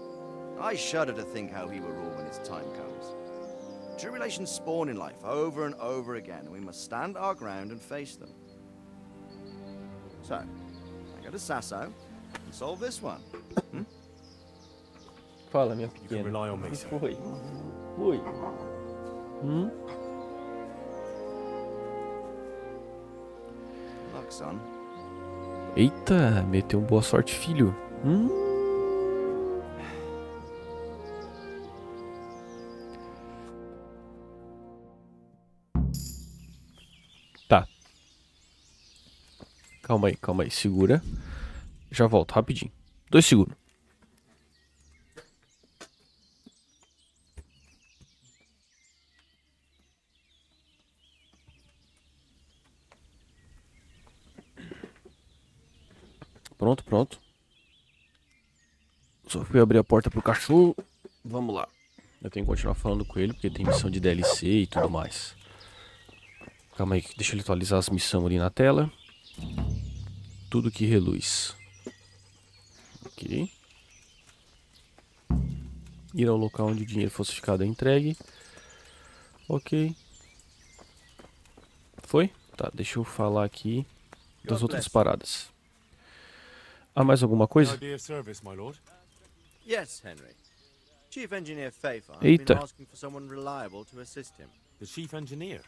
Speaker 5: I shudder to think how he will rule when his time comes. Tribulations spawn in life over and over again, and we must stand our ground and face them. So, I go to Sasso and solve this one.
Speaker 1: Fala, minha
Speaker 9: You can rely on me, sir.
Speaker 1: Oi. Oi.
Speaker 5: Luck, son.
Speaker 1: Eita, meteu um boa sorte, filho. Tá. Calma aí, segura. Já volto, rapidinho. 2 segundos. Pronto. Só fui abrir a porta pro cachorro. Vamos lá. Eu tenho que continuar falando com ele, porque tem missão de DLC e tudo mais. Calma aí, deixa ele atualizar as missões ali na tela. Tudo que reluz. Ok. Ir ao local onde o dinheiro falsificado é entregue. Ok. Foi? Tá, deixa eu falar aqui das outras paradas. Há mais alguma coisa?
Speaker 9: Idea of service, my lord.
Speaker 5: Yes, Henry. Chief Engineer Faithful has
Speaker 1: Eita.
Speaker 5: been asking for someone reliable to assist him.
Speaker 9: The chief engineer.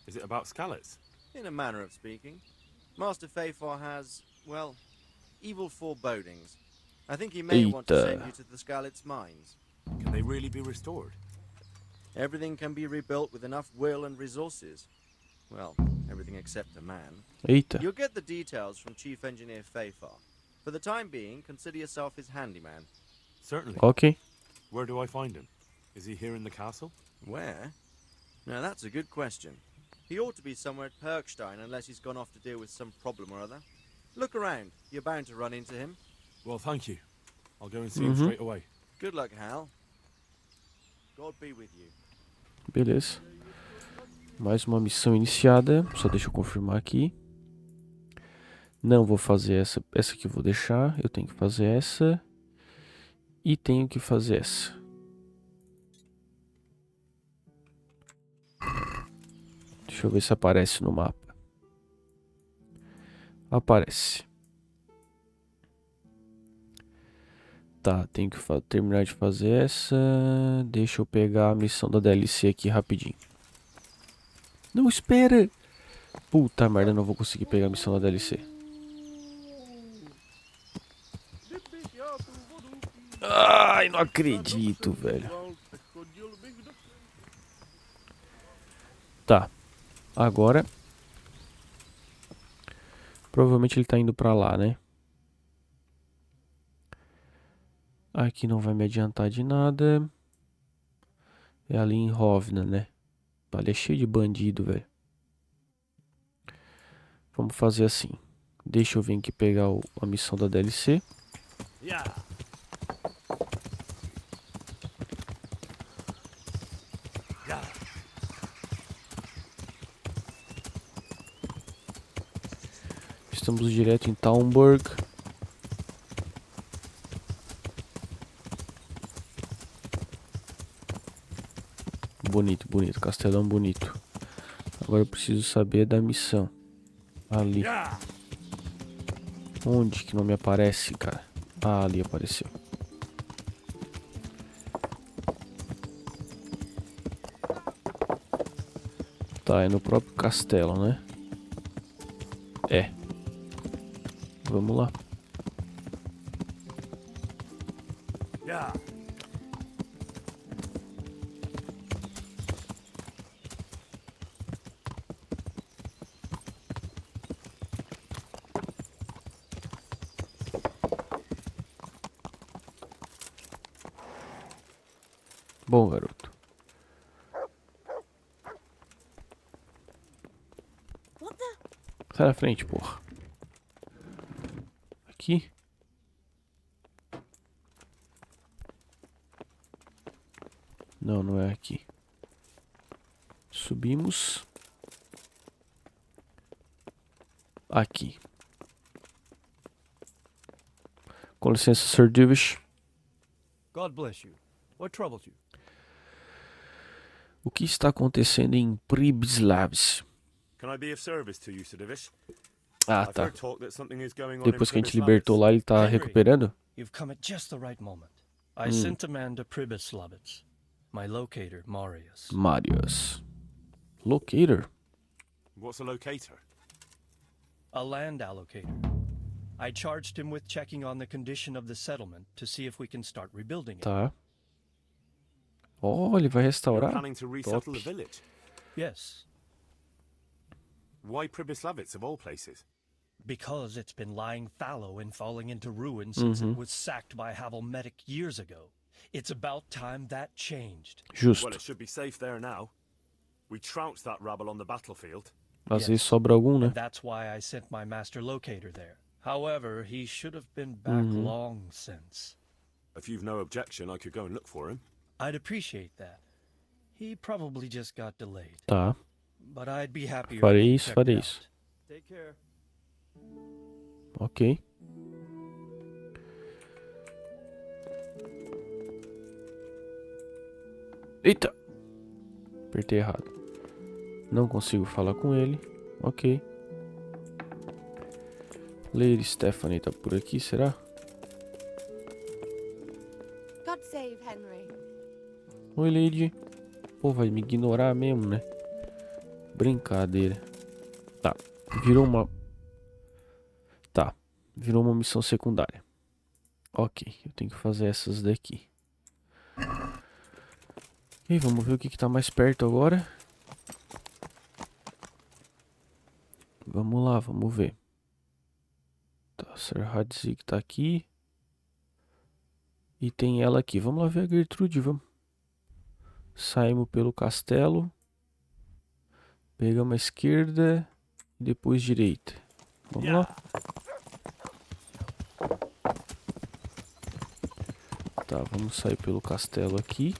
Speaker 9: Is it about Scallops?
Speaker 5: In a manner of speaking. Master Faithful has, well, evil forebodings. I think he may want to send you to the Skalitz mines.
Speaker 9: Can they really be restored?
Speaker 5: Everything can be rebuilt with enough will and resources. Well, everything except a man.
Speaker 1: Eita.
Speaker 5: You'll get the details from Chief Engineer Faithful. For the time being, consider yourself his handyman.
Speaker 9: Certainly.
Speaker 1: Ok.
Speaker 9: Where do I find him? Is he here in the castle?
Speaker 5: Where? Now that's a good question. He ought to be somewhere at Perkstein unless he's gone off to deal with some problem or other. Look around. You're bound to run into him.
Speaker 9: Well, thank you. I'll go and see him straight away.
Speaker 5: Good luck, Hal. God be with you.
Speaker 1: Beleza. Mais uma missão iniciada. Só deixa eu confirmar aqui. Não vou fazer essa. Essa aqui eu vou deixar. Eu tenho que fazer essa. E tenho que fazer essa. Deixa eu ver se aparece no mapa. Aparece. Tá, tenho que terminar de fazer essa. Deixa eu pegar a missão da DLC aqui rapidinho. Não, espera! Puta merda, não vou conseguir pegar a missão da DLC. Ai, não acredito, velho. Tá. Agora. Provavelmente ele tá indo pra lá, né? Aqui não vai me adiantar de nada. É ali em Rovna, né? Ali é cheio de bandido, velho. Vamos fazer assim. Deixa eu vir aqui pegar a missão da DLC. Estamos direto em Talmberg. Bonito, bonito. Castelão bonito. Agora eu preciso saber da missão. Ali. Onde que não me aparece, cara? Ah, ali apareceu. Tá, é no próprio castelo, né? É. Vamos lá.
Speaker 9: Yeah.
Speaker 1: Bom, garoto. Sai na frente, porra. Aqui. Não, não é aqui. Subimos. Aqui. Com licença, Sir Divish.
Speaker 12: God bless you. What troubles you?
Speaker 1: O que está acontecendo em Pribyslavs?
Speaker 9: Can I be of service to you, Sir Divish?
Speaker 1: Ah,
Speaker 9: I've
Speaker 1: tá.
Speaker 9: heard talk that something is going on
Speaker 1: Depois
Speaker 9: in
Speaker 1: que a gente
Speaker 9: Pribyslavs.
Speaker 1: libertou lá, ele tá
Speaker 12: Henry,
Speaker 1: recuperando?
Speaker 12: You've come at just the right moment. I sent a man to Pribyslavitz. My locator, Marius.
Speaker 1: Marius. Locator?
Speaker 9: What's a locator?
Speaker 12: A land allocator. I charged him with checking on the condition of the settlement to see if we can start rebuilding it.
Speaker 1: Tá. Oh, ele vai
Speaker 9: You're
Speaker 1: restaurar?
Speaker 9: planning to resettle
Speaker 1: Top.
Speaker 9: the village.
Speaker 12: Yes,
Speaker 9: Why Pribyslavitz of all places?
Speaker 12: because it's been lying fallow and falling into ruin since
Speaker 1: Uhum.
Speaker 12: it was sacked by Havelmetic years ago. It's about time that changed.
Speaker 9: Well,
Speaker 1: Justo.
Speaker 9: it should be safe there now. We trounced that rabble on the battlefield.
Speaker 1: Às vezes sobra algum, né?
Speaker 12: And that's why I sent my master locator there. However, he should have been back long since.
Speaker 9: If you've no objection, I could go and look for him.
Speaker 12: I'd appreciate that. He probably just got delayed.
Speaker 1: Tá.
Speaker 12: But I'd be happier
Speaker 1: Farei
Speaker 12: if he
Speaker 1: isso,
Speaker 12: checked
Speaker 1: farei
Speaker 12: out.
Speaker 1: isso.
Speaker 12: Take care.
Speaker 1: Ok. Eita! Apertei errado. Não consigo falar com ele. Ok. Lady Stephanie tá por aqui, será?
Speaker 7: God save Henry.
Speaker 1: Oi, Lady. Pô, vai me ignorar mesmo, né? Brincadeira. Tá. Virou uma... Tá. Virou uma missão secundária. Ok. Eu tenho que fazer essas daqui. E vamos ver o que tá mais perto agora. Vamos lá, vamos ver. Tá, Sir Hadzig tá aqui. E tem ela aqui. Vamos lá ver a Gertrude, vamos. Saímos pelo castelo. Pegamos a esquerda. E depois direita. Vamos lá. Tá, vamos sair pelo castelo aqui.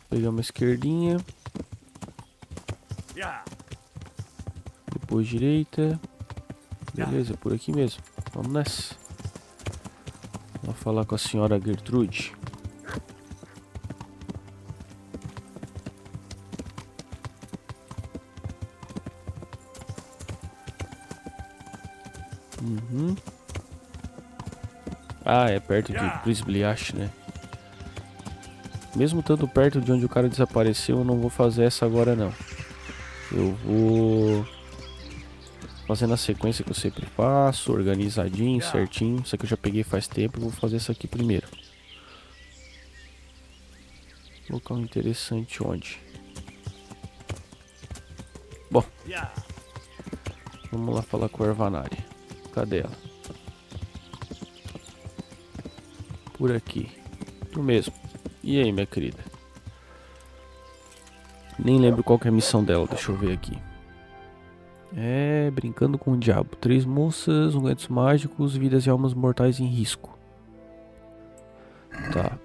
Speaker 1: Pegamos a esquerdinha. Depois direita. Beleza, por aqui mesmo. Vamos nessa. Vamos falar com a senhora Gertrude. Ah, é perto de Prisbliach, né? Mesmo estando perto de onde o cara desapareceu, eu não vou fazer essa agora não. Eu vou fazer na sequência que eu sempre faço, organizadinho, certinho. Isso aqui eu já peguei faz tempo, eu vou fazer isso aqui primeiro. Local interessante onde? Bom, vamos lá falar com a Ervanari. Cadê ela? Por aqui. Tu mesmo. E aí, minha querida? Nem lembro qual que é a missão dela. Deixa eu ver aqui. É... Brincando com o Diabo. 3 moças, ungüentos mágicos, vidas e almas mortais em risco. Tá.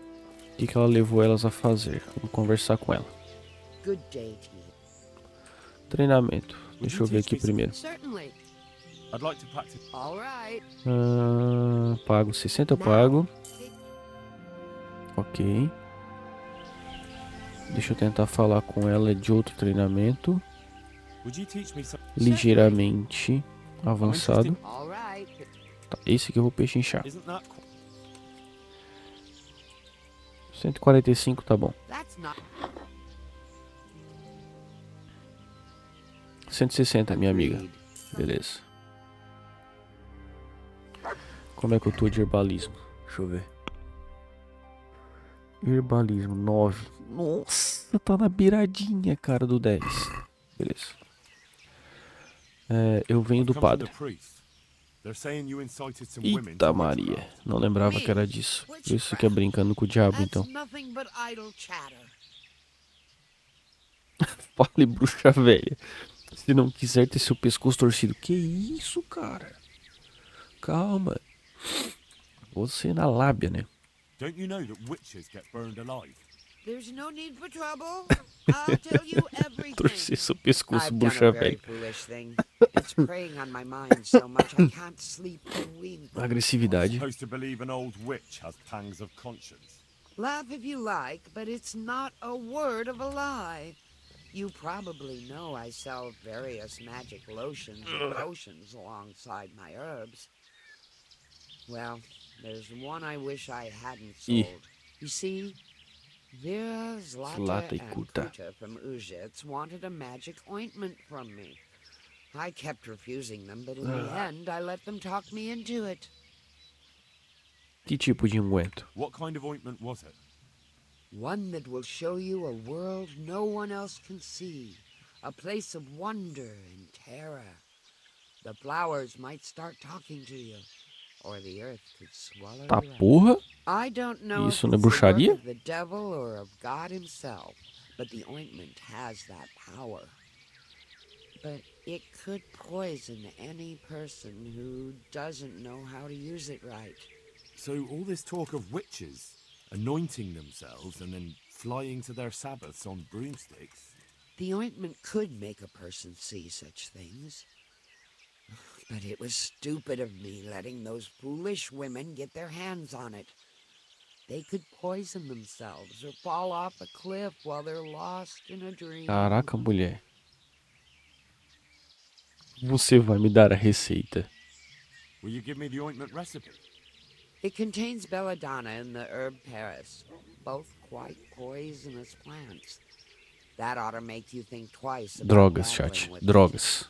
Speaker 1: O que ela levou elas a fazer? Vamos conversar com ela.
Speaker 8: Good day to you.
Speaker 1: Treinamento. Deixa eu ver aqui primeiro.
Speaker 7: Certainly.
Speaker 9: I'd like to practice.
Speaker 7: All right.
Speaker 1: Pago 60, eu pago. Ok. Deixa eu tentar falar com ela de outro treinamento.
Speaker 9: Would you teach me some...
Speaker 1: Ligeiramente. Avançado.
Speaker 13: All right.
Speaker 1: Tá, esse aqui eu vou pechinchar.
Speaker 6: Isn't that
Speaker 1: 145 tá bom.
Speaker 13: That's not
Speaker 1: 160, minha amiga. Beleza. Como é que eu tô de herbalismo? Deixa eu ver. Herbalismo 9. Nossa, tá na beiradinha, cara, do 10. Beleza. Eu venho do padre. Eita Maria, não lembrava que era disso. Por isso que é brincando com o diabo, então.
Speaker 13: nothing but idle chatter.
Speaker 1: Fale, bruxa velha. Se não quiser ter seu pescoço torcido. Que isso, cara? Calma. Você na lábia, né?
Speaker 6: Don't you know that witches get burned alive?
Speaker 13: There's no need for trouble. I'll tell you everything.
Speaker 1: Torcer seu pescoço,
Speaker 13: I've done
Speaker 1: bruxa
Speaker 13: a very
Speaker 1: velha.
Speaker 13: foolish thing. It's preying on my mind so much I can't sleep a wink.
Speaker 1: Agressividade.
Speaker 6: Supposed to believe an old witch has pangs of conscience.
Speaker 13: Laugh if you like, but it's not a word of a lie. You probably know I sell various magic lotions and potions alongside my herbs. Well, there's one I wish I hadn't sold. You see, Vera, Zlata, and Kuta from Uzhitz wanted a magic ointment from me. I kept refusing them, but in the end, I let them talk me into it.
Speaker 1: Que tipo de unguento?
Speaker 6: What kind of ointment was it?
Speaker 13: One that will show you a world no one else can see. A place of wonder and terror. The flowers might start talking to you. Or the earth could swallow
Speaker 1: Tá
Speaker 13: you up.
Speaker 1: porra?
Speaker 13: I don't know
Speaker 1: Isso
Speaker 13: if
Speaker 1: não é
Speaker 13: it's the work
Speaker 1: bruxaria?
Speaker 13: of the devil or of God himself, but the ointment has that power. But it could poison any person who doesn't know how to use it right.
Speaker 6: So all this talk of witches anointing themselves and then flying to their sabbaths on broomsticks.
Speaker 13: The ointment could make a person see such things. But it was stupid of me letting those foolish women get their hands on it. They could poison themselves or fall off a cliff while they're lost in a dream.
Speaker 1: Caraca, mulher. Você vai me dar a receita.
Speaker 6: Will you give me the ointment recipe?
Speaker 13: It contains belladonna and the herb Paris, both quite poisonous plants. That ought to make you think twice about
Speaker 1: Drogas,
Speaker 13: dabbling
Speaker 1: chat.
Speaker 13: with it.
Speaker 1: Drogas.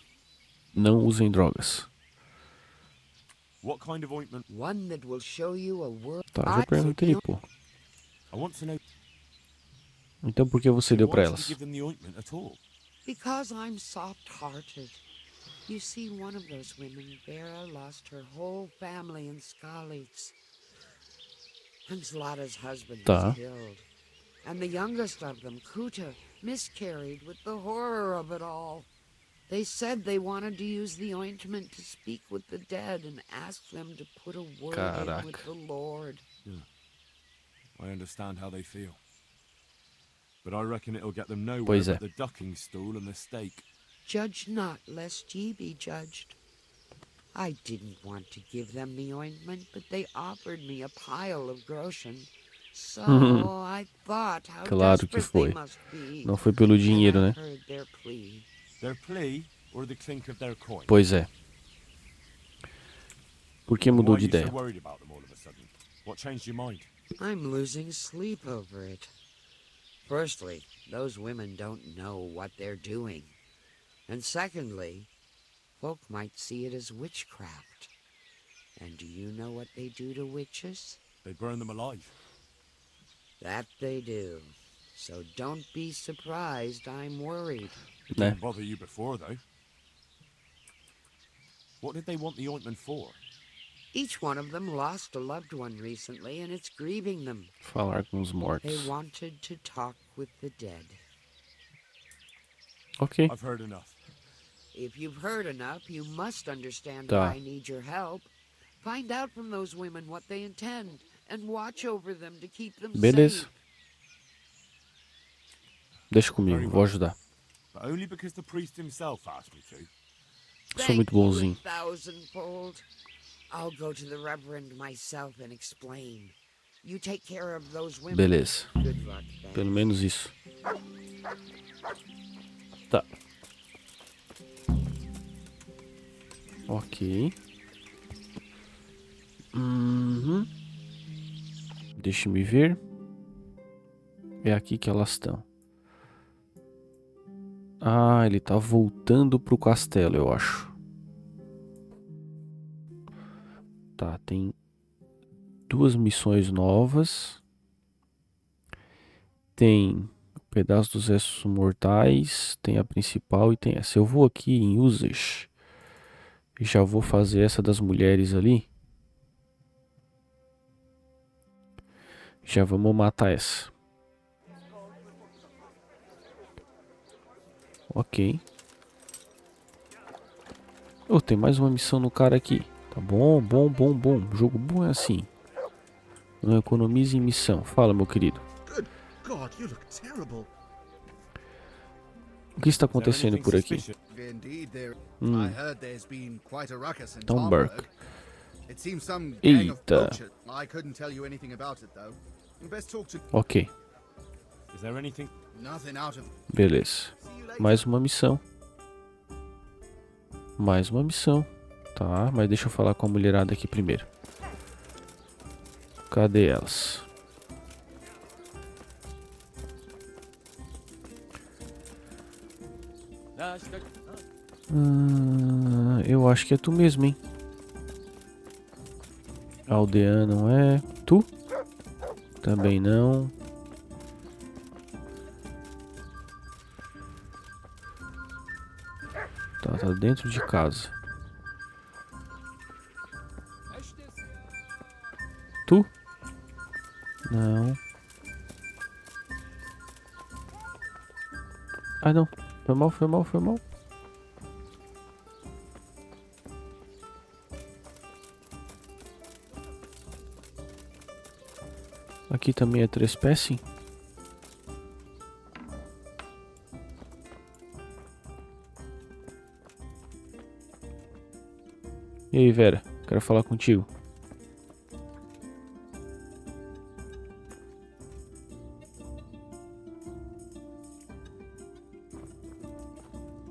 Speaker 1: Não usem drogas.
Speaker 6: What kind of ointment?
Speaker 13: One that will show you a world.
Speaker 1: Tá, já perguntei, pô.
Speaker 6: I want to know.
Speaker 1: Então por que você deu
Speaker 6: Why
Speaker 1: pra
Speaker 6: did you
Speaker 1: elas?
Speaker 6: give them the ointment at all?
Speaker 13: Because I'm soft-hearted. You see, one of those women, Vera, lost her whole family in Skalitz. And Zlata's husband
Speaker 1: Tá.
Speaker 13: was killed. And the youngest of them, Kuta, miscarried with the horror of it all. They said they wanted to use the ointment to speak with the dead and ask them to put a word in with the Lord.
Speaker 6: Yeah. I understand how they feel. But I reckon it'll get them nowhere
Speaker 1: Pois é.
Speaker 6: but the ducking stool and the stake.
Speaker 13: Judge not, lest ye be judged. I didn't want to give them the ointment, but they offered me a pile of groschen. So I thought how
Speaker 1: Claro que
Speaker 13: desperate
Speaker 1: foi.
Speaker 13: they must be.
Speaker 1: Não foi pelo dinheiro,
Speaker 13: And I
Speaker 1: né?
Speaker 13: heard their plea.
Speaker 6: Their plea or the clink of their coin?
Speaker 1: Pois é. Por que mudou
Speaker 6: Why
Speaker 1: de
Speaker 6: are you
Speaker 1: ideia?
Speaker 6: so worried about them all of a sudden? What changed your mind?
Speaker 13: I'm losing sleep over it. Firstly, those women don't know what they're doing. And secondly, folk might see it as witchcraft. And do you know what they do to witches?
Speaker 6: They burn them alive.
Speaker 13: That they do. So don't be surprised I'm worried.
Speaker 6: It
Speaker 1: Né?
Speaker 6: didn't bother you before, though. What did they want the ointment for?
Speaker 13: Each one of them lost a loved one recently, and it's grieving them.
Speaker 1: Falar com os
Speaker 13: They
Speaker 1: mortos.
Speaker 13: wanted to talk with the dead.
Speaker 1: Ok.
Speaker 6: I've heard enough.
Speaker 13: If you've heard enough, you must understand
Speaker 1: Tá.
Speaker 13: why I need your help. Find out from those women what they intend, and watch over them to keep them
Speaker 1: Beleza.
Speaker 13: safe.
Speaker 1: Deixa comigo, vou ajudar.
Speaker 6: But only because the priest himself asked me to.
Speaker 1: Sou muito bonzinho.
Speaker 13: Thank you a thousandfold. I'll go to the Reverend myself and explain. You take care of those women.
Speaker 1: Beleza.
Speaker 13: Good luck, then.
Speaker 1: Pelo menos isso. Tá. Ok. Deixa-me ver. É aqui que elas estão. Ah, ele tá voltando pro castelo, eu acho. Tá, tem 2 missões novas. Tem o pedaço dos restos mortais. Tem a principal e tem essa. Eu vou aqui em Ulrich. E já vou fazer essa das mulheres ali. Já vamos matar essa. Ok. Oh, tem mais uma missão no cara aqui. Tá bom, bom, bom, bom. Jogo bom é assim. Não economize em missão. Fala, meu querido. O que está acontecendo por aqui? Tomberg. Eita. Ok. Beleza. Mais uma missão. Mais uma missão. Tá, mas deixa eu falar com a mulherada aqui primeiro. Cadê elas? Eu acho que é tu mesmo, hein? Aldeã não é. Tu? Também não. Tá dentro de casa. Tu? Não. Ah, não. Foi mal, foi mal, foi mal. Aqui também é trespassing. E aí, Vera? Quero falar contigo.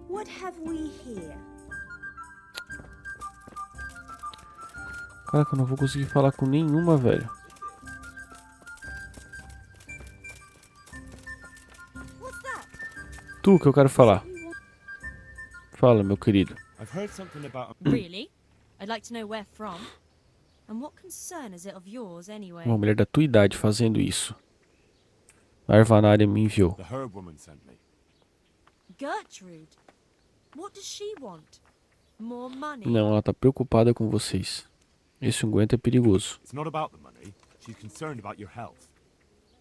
Speaker 14: What have we here?
Speaker 1: Caraca, eu não vou conseguir falar com nenhuma, velho. Tu que eu quero falar. Fala, meu querido.
Speaker 15: Really? I'd like to know where from. And what concern is it of yours anyway?
Speaker 1: Uma mulher da tua idade fazendo isso. A Arvanária me enviou.
Speaker 15: Gertrude. What does she want? More money?
Speaker 1: Não, ela tá preocupada com vocês. Esse unguento é perigoso.
Speaker 6: It's not about the money. She's concerned about your health.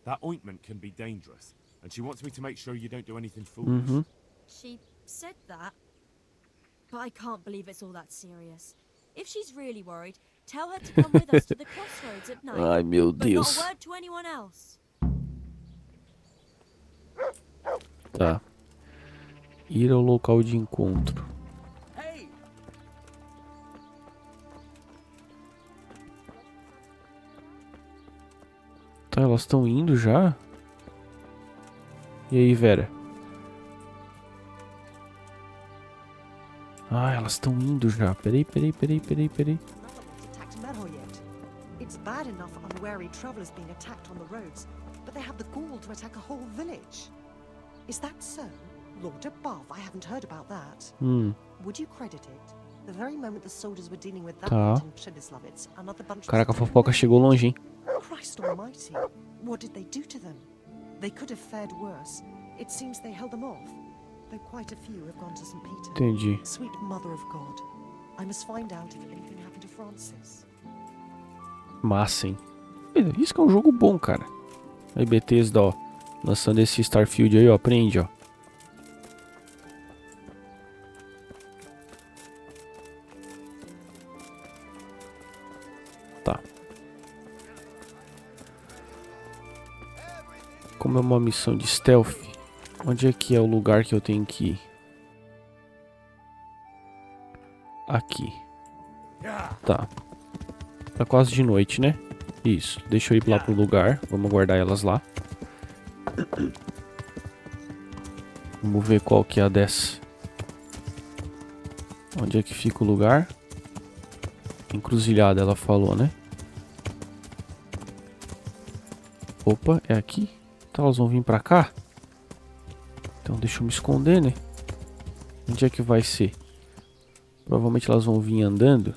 Speaker 6: That ointment can be dangerous, and she wants me to make sure you don't do anything foolish.
Speaker 15: She said that. But I can't believe it's all that serious. If she's really worried, tell her to come with us to the crossroads at night.
Speaker 1: Ai, meu
Speaker 15: But
Speaker 1: Deus.
Speaker 15: not a word to anyone else.
Speaker 1: Tá. Ir ao local de encontro. Tá, elas estão indo já? E aí, Vera? Ah, elas estão indo já. Peraí.
Speaker 8: It's bad enough unwary travelers being attacked on the roads, but they have the gall to attack a whole village. Is that so? Lord above, I haven't heard about that. Would you credit it? The very moment the soldiers were dealing with that in Przemyslavitz, another bunch
Speaker 1: Caraca, a fofoca chegou longe, hein?
Speaker 8: Christ almighty, what did they do to them? They could have fared worse. It seems they held them off, though quite a few have gone to St. Peter.
Speaker 1: Entendi.
Speaker 8: Sweet mother of God, I must find out if anything happened to Francis.
Speaker 1: Massa, hein? Isso que é um jogo bom, cara. Aí, Bethesda, ó. Lançando esse Starfield aí, ó. Aprende, ó. Tá. Como é uma missão de stealth, onde é que é o lugar que eu tenho que ir? Aqui. Tá. Tá quase de noite, né? Isso. Deixa eu ir lá pro lugar. Vamos guardar elas lá. Vamos ver qual que é a dessa. Onde é que fica o lugar? Encruzilhada, ela falou, né? Opa, é aqui? Então elas vão vir pra cá? Então deixa eu me esconder, né? Onde é que vai ser? Provavelmente elas vão vir andando.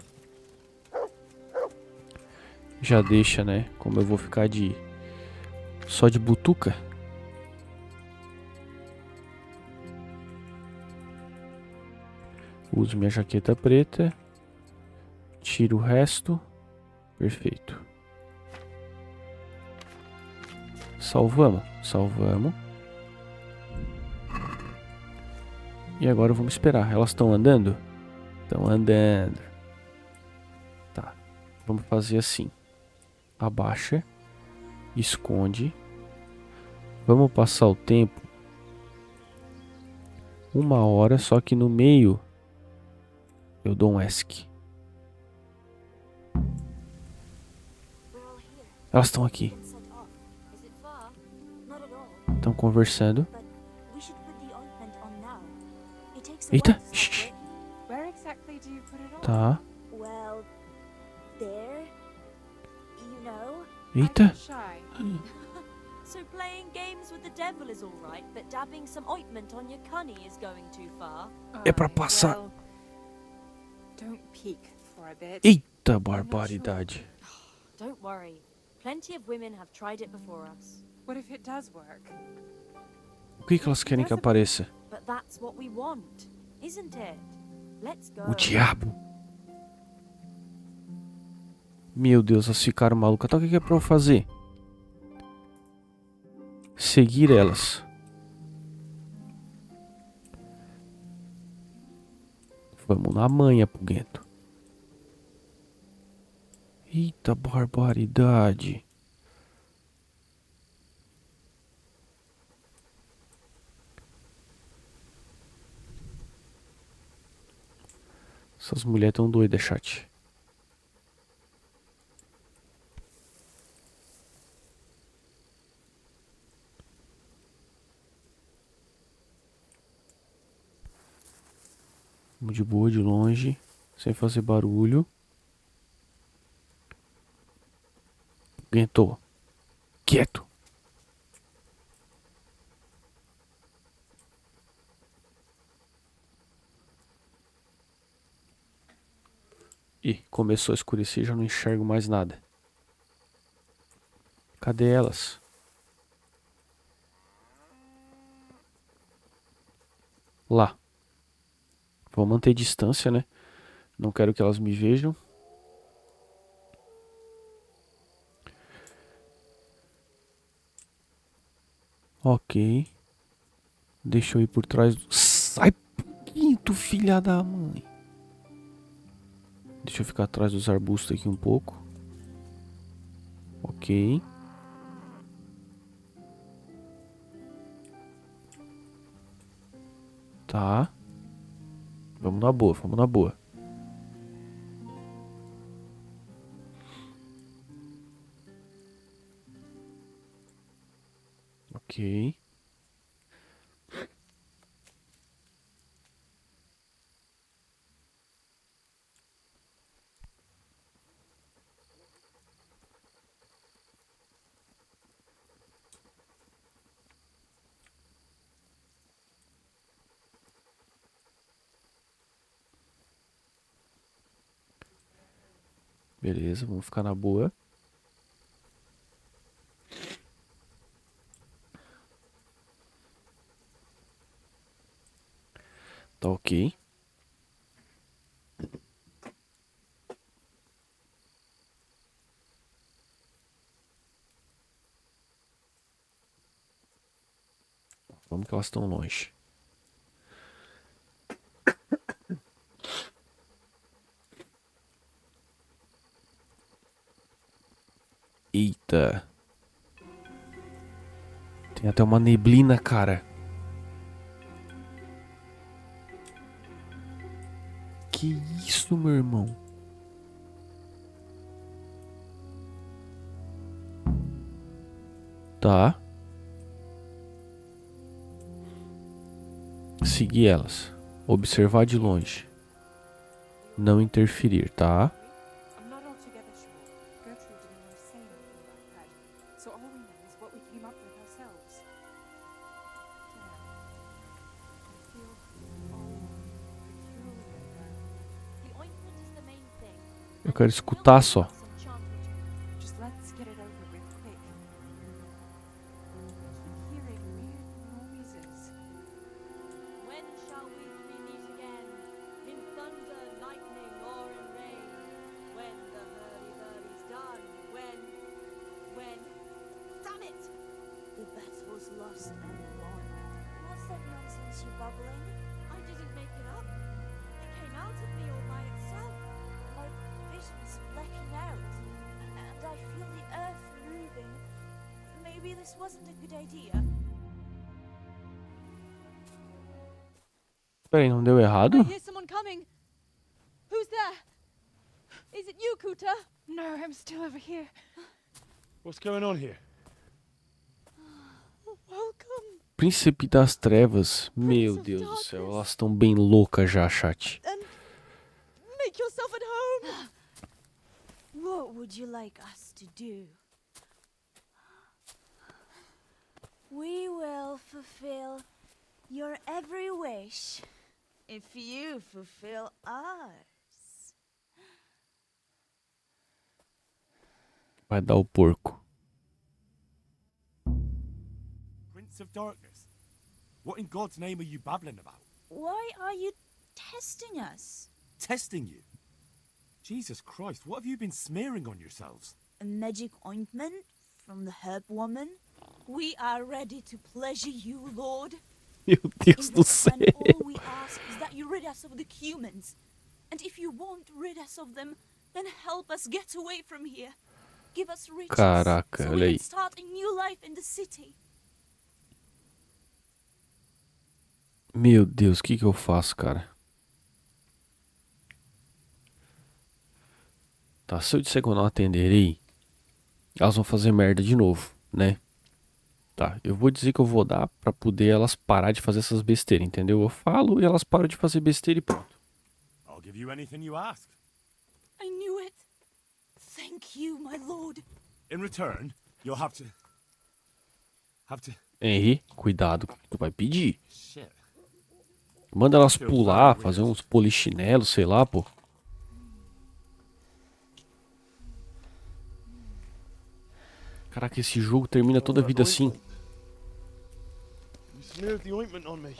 Speaker 1: Já deixa, né? Como eu vou ficar de... só de butuca. Uso minha jaqueta preta. Tiro o resto. Perfeito. Salvamos. Salvamos. E agora vamos esperar. Elas estão andando? Estão andando. Tá. Vamos fazer assim. Abaixa. Esconde. Vamos passar o tempo. 1 hora, só que no meio eu dou um ESC. Elas estão aqui. Estão conversando. Eita! Shhh. Tá. Eita!
Speaker 15: So playing games with the devil is all right, but dabbing some ointment on your cunny is going too far.
Speaker 1: É pra passar.
Speaker 16: Don't peek for a bit.
Speaker 1: Eita barbaridade.
Speaker 15: Don't worry. Plenty of women have tried it before us.
Speaker 16: What if it does work?
Speaker 1: O que elas querem que apareça?
Speaker 15: But that's what we want, isn't it? Let's go.
Speaker 1: O diabo. Meu Deus, elas ficaram malucas. Então o que é pra eu fazer? Seguir elas. Vamos na manha, Puguento. Eita barbaridade. Essas mulheres tão doidas, chat. Vamos de boa, de longe, sem fazer barulho. Aguentou. Quieto. Ih, começou a escurecer, já não enxergo mais nada. Cadê elas? Lá. Vou manter distância, né? Não quero que elas me vejam. Ok. Deixa eu ir por trás do... Sai, Pinto, filha da mãe. Deixa eu ficar atrás dos arbustos aqui um pouco. Ok. Tá. Vamos na boa, vamos na boa. Ok. Beleza, vamos ficar na boa. Tá ok. Vamos que elas estão longe. Eita. Tem até uma neblina, cara. Que isso, meu irmão? Tá. Seguir elas. Observar de longe. Não interferir, tá? Eu quero escutar só.
Speaker 16: Just let's get it over real quick. Hearing weird noises.
Speaker 15: When shall we meet again? In thunder, lightning, or in rain? When the hurly-burly's done? When? Damn it!
Speaker 14: The battle's lost and won. What's that nonsense you're bubbling?
Speaker 15: I didn't make it up. It came out of me all by itself.
Speaker 14: My vision's blacking out, and I feel the earth moving. Maybe this wasn't a good idea.
Speaker 1: Peraí, não deu errado?
Speaker 15: I hear someone coming. Who's there? Is it you, Kuta?
Speaker 16: No, I'm still over here.
Speaker 9: What's going on here?
Speaker 15: Welcome.
Speaker 1: Príncipe das Trevas. Meu Deus do céu, elas estão bem loucas já, chat.
Speaker 15: And make yourself at home.
Speaker 14: What would you like us to do? We will fulfill your every wish if you fulfill ours.
Speaker 1: Vai dar o porco.
Speaker 6: Prince of Darkness? What in God's name are you babbling about?
Speaker 14: Why are you testing us?
Speaker 6: Testing you? Jesus Christ, what have you been smearing on yourselves?
Speaker 14: A magic ointment from the herb woman? We are ready to pleasure you, Lord.
Speaker 1: Meu Deus do céu.
Speaker 14: And all we ask is that you rid us of the humans. And if you won't rid us of them, then help us get away from here. Give us riches
Speaker 1: Caraca,
Speaker 14: so
Speaker 1: olha
Speaker 14: we
Speaker 1: aí.
Speaker 14: can start a new life in the city.
Speaker 1: Meu Deus, o que eu faço, cara? Tá, se eu disser que eu não atenderei, elas vão fazer merda de novo, né? Tá, eu vou dizer que eu vou dar pra poder elas parar de fazer essas besteiras, entendeu? Eu falo e elas param de fazer besteira e pronto.
Speaker 6: I'll give you anything you ask.
Speaker 14: I knew it. Thank you, my lord.
Speaker 6: In return, you'll have to...
Speaker 1: Henry, cuidado com o que tu vai pedir.
Speaker 6: Shit.
Speaker 1: Manda elas pular, fazer uns polichinelos, sei lá, pô. Caraca, esse jogo termina toda a vida assim.
Speaker 11: You smeared the ointment on me.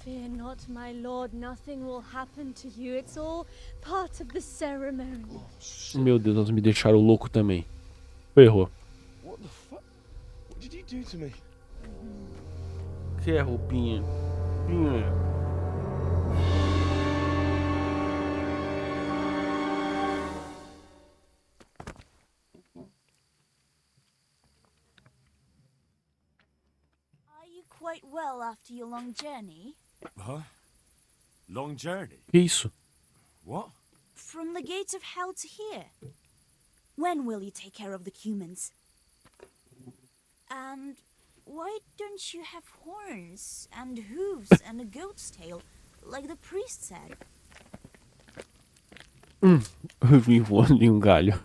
Speaker 15: Fear not, my lord. Nothing will happen to you. It's all part of the ceremony.
Speaker 1: Meu Deus, elas me deixaram louco também. Ferrou.
Speaker 11: What the fuck? What did you do to me?
Speaker 1: Que é roupinha?
Speaker 14: Are you quite well after your long journey?
Speaker 6: Huh? Long journey?
Speaker 1: Que isso?
Speaker 6: What?
Speaker 14: From the gates of hell to here. When will you take care of the humans? And why don't you have horns and hooves and a goat's tail, like the priest said?
Speaker 1: Eu vim voando em um galho.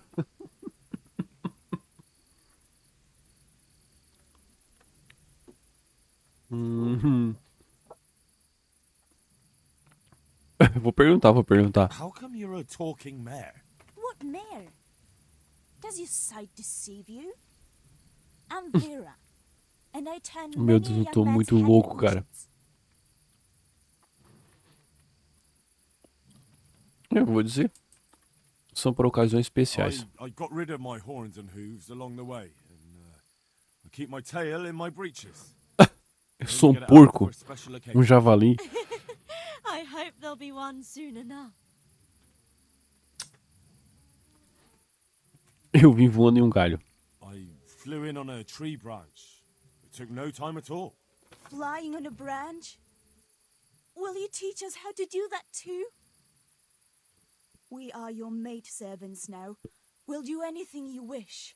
Speaker 1: Vou perguntar.
Speaker 6: How come you're a talking mare?
Speaker 14: What mare? Does your sight deceive you? I'm Vera, and I turn
Speaker 1: Meu
Speaker 14: many
Speaker 1: Deus, eu
Speaker 14: young
Speaker 1: tô
Speaker 14: men's
Speaker 1: muito
Speaker 14: head
Speaker 1: louco,
Speaker 14: into
Speaker 1: cara.
Speaker 14: witches.
Speaker 1: Eu vou dizer. São para ocasiões especiais.
Speaker 6: I got rid of my horns and hooves along the way, and I keep my tail in my breeches.
Speaker 1: Eu sou um porco, um javali.
Speaker 15: I hope there'll be one soon enough.
Speaker 1: Eu vim voando em um galho.
Speaker 6: I flew in on a tree branch. It took no time at all.
Speaker 14: Flying on a branch? Will you teach us how to do that too? We are your maid servants now. We'll do anything you wish.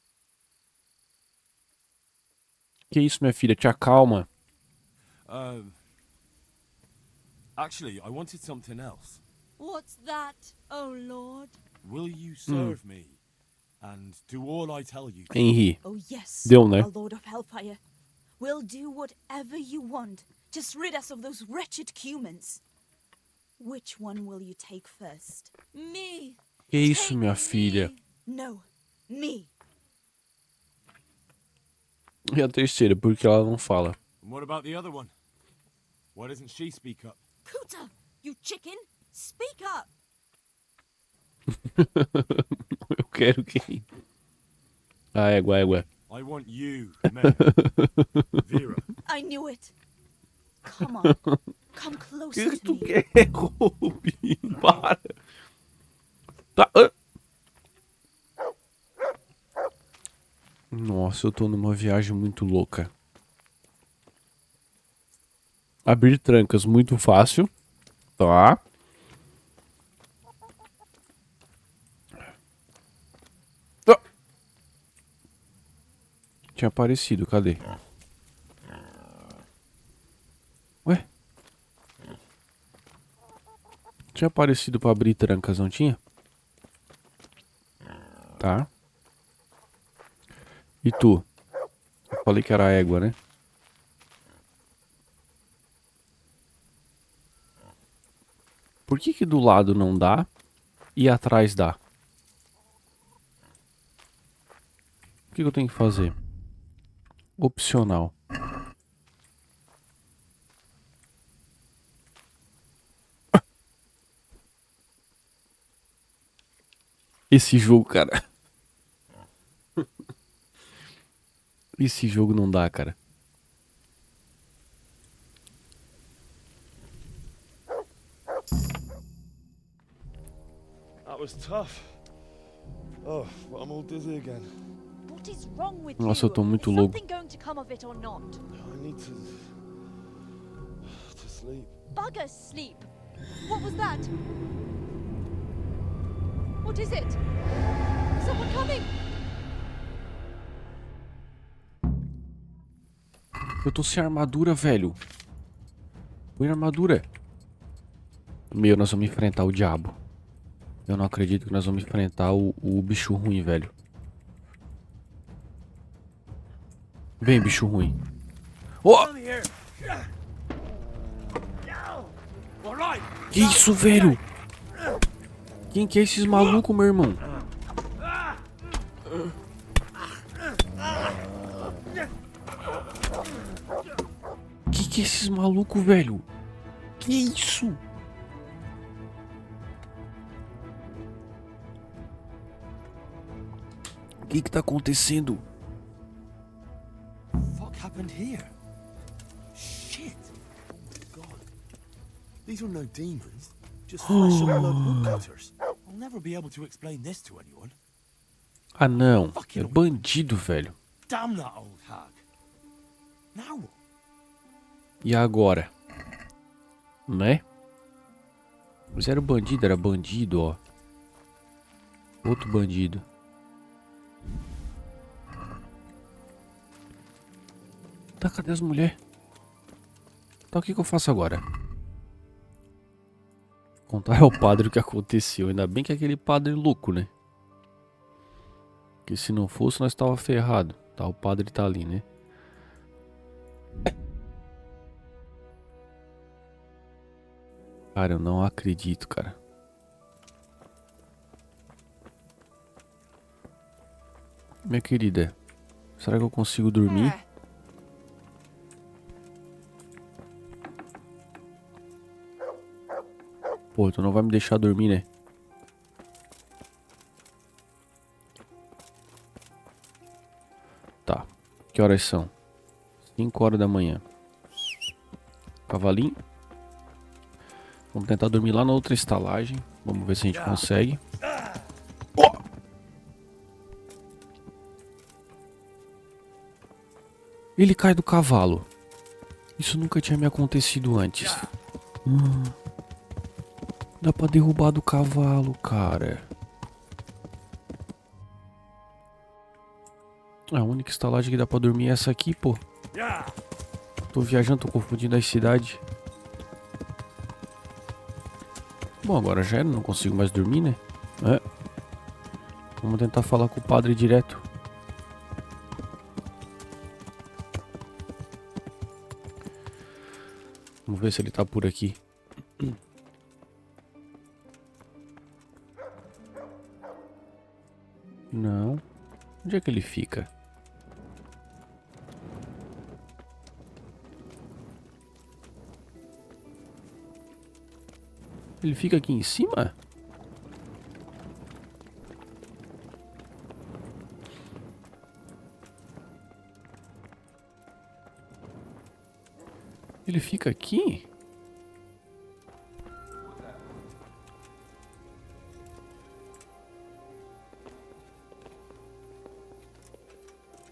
Speaker 1: Que isso, minha filha? Te acalma.
Speaker 6: Actually, I wanted something else.
Speaker 15: What's that, oh Lord?
Speaker 6: Will you serve me and do all I tell you?
Speaker 1: Henry.
Speaker 14: Oh yes,
Speaker 1: Deu, né?
Speaker 14: our Lord of Hellfire. We'll do whatever you want. Just rid us of those wretched humans. Which one will you take first?
Speaker 15: Me!
Speaker 1: Que isso, minha filha?
Speaker 14: No, me.
Speaker 1: E a terceira, porque ela não fala?
Speaker 6: And what about the other one? Why doesn't she speak up?
Speaker 14: Kuta, you chicken, speak up.
Speaker 1: Eu quero quem? A égua.
Speaker 6: I want you, Meg. Vera.
Speaker 14: I knew it. Come on, come
Speaker 1: O
Speaker 14: closer
Speaker 1: que
Speaker 14: to
Speaker 1: tu
Speaker 14: me.
Speaker 1: quer, Robin? Para. Tá. Nossa, eu tô numa viagem muito louca. Abrir trancas muito fácil. Tá. Tinha aparecido, cadê? Ué? Tinha aparecido pra abrir trancas, não tinha? Tá. E tu? Eu falei que era a égua, né? Por que do lado não dá e atrás dá? O que eu tenho que fazer? Opcional. Esse jogo, cara. Esse jogo não dá, cara.
Speaker 11: That was tough. Oh, but I'm all dizzy again.
Speaker 15: What is wrong with
Speaker 1: Nossa, eu
Speaker 15: you?
Speaker 1: tô muito
Speaker 15: Is
Speaker 1: louco.
Speaker 15: something going to come of it or not?
Speaker 11: I need to sleep.
Speaker 15: Bugger sleep. What was that? What is it? Someone coming?
Speaker 1: Eu tô sem armadura, velho. Põe armadura. Meu, nós vamos enfrentar o diabo. Eu não acredito que nós vamos enfrentar o bicho ruim, velho. Vem, bicho ruim. Oh! Que isso, velho? Quem que é esses malucos, meu irmão? Que é esses malucos, velho? Que isso? O que tá acontecendo?
Speaker 6: What happened here? Shit. Oh God. These are no demons. Just flesh and blood woodcutters. I'll never be able to explain this to anyone.
Speaker 1: Ah, não. É bandido, velho.
Speaker 6: Damn that old hag. Now what?
Speaker 1: E agora? Né? Mas era bandido, ó. Outro bandido. Tá, cadê as mulheres? Tá, o que eu faço agora? Contar ao padre o que aconteceu. Ainda bem que é aquele padre louco, né? Que se não fosse, nós tava ferrado. Tá, o padre tá ali, né? Cara, eu não acredito, cara. Minha querida, será que eu consigo dormir? Pô, tu não vai me deixar dormir, né? Tá. Que horas são? 5 horas da manhã. Cavalinho. Vamos tentar dormir lá na outra estalagem. Vamos ver se a gente consegue. Oh! Ele cai do cavalo. Isso nunca tinha me acontecido antes. Dá pra derrubar do cavalo, cara. A única estalagem que dá pra dormir é essa aqui, pô. Tô viajando, tô confundindo as cidades. Bom, agora já era, não consigo mais dormir, né? É. Vamos tentar falar com o padre direto. Vamos ver se ele tá por aqui. Não. Onde é que ele fica? Ele fica aqui em cima? Ele fica aqui?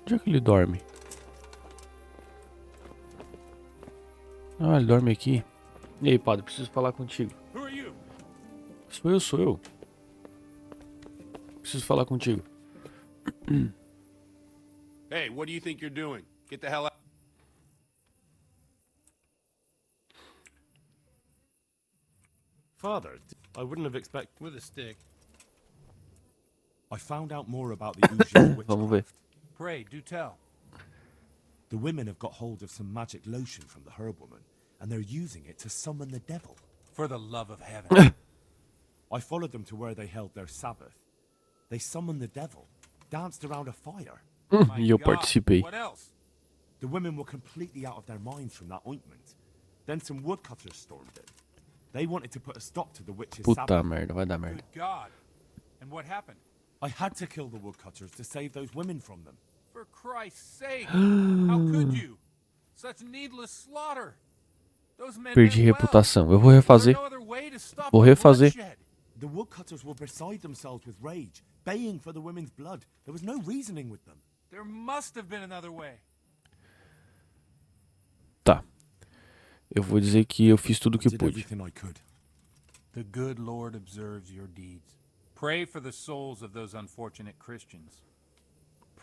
Speaker 1: Onde é que ele dorme? Ah, ele dorme aqui. E aí, padre, preciso falar contigo. Sou eu. Preciso falar contigo.
Speaker 9: Hey, what do you think you're doing? Get the hell out.
Speaker 3: Father, I wouldn't have expected...
Speaker 6: With a stick.
Speaker 3: I found out more about the Ulrich
Speaker 1: Vamos ver.
Speaker 3: witchcraft.
Speaker 6: Pray, do tell.
Speaker 3: The women have got hold of some magic lotion from the herb woman, and they're using it to summon the devil.
Speaker 6: For the love of heaven.
Speaker 3: I followed them to where they held their Sabbath. They summoned the devil, danced around a fire.
Speaker 1: E eu participei.
Speaker 6: What else?
Speaker 3: The women were completely out of their minds from that ointment. Then some woodcutters stormed in. They wanted to put a stop to the witch's
Speaker 1: Puta
Speaker 3: Sabbath.
Speaker 1: merda, vai dar merda.
Speaker 6: Good God. And what happened?
Speaker 3: I had to kill the woodcutters to save those women from them.
Speaker 6: For Christ's sake. How could you? Such needless slaughter. Those men
Speaker 1: Perdi
Speaker 6: meant well.
Speaker 1: reputação. Eu vou refazer.
Speaker 6: No other way to stop
Speaker 1: Vou
Speaker 6: the
Speaker 1: refazer.
Speaker 6: bloodshed.
Speaker 3: The woodcutters were beside themselves with rage, baying for the women's blood. There was no reasoning with them.
Speaker 6: There must have been another way.
Speaker 1: Tá. Eu vou dizer que eu fiz tudo o que
Speaker 3: Did
Speaker 1: pude.
Speaker 3: everything I could.
Speaker 6: The good Lord observes your deeds. Pray for the souls of those unfortunate Christians.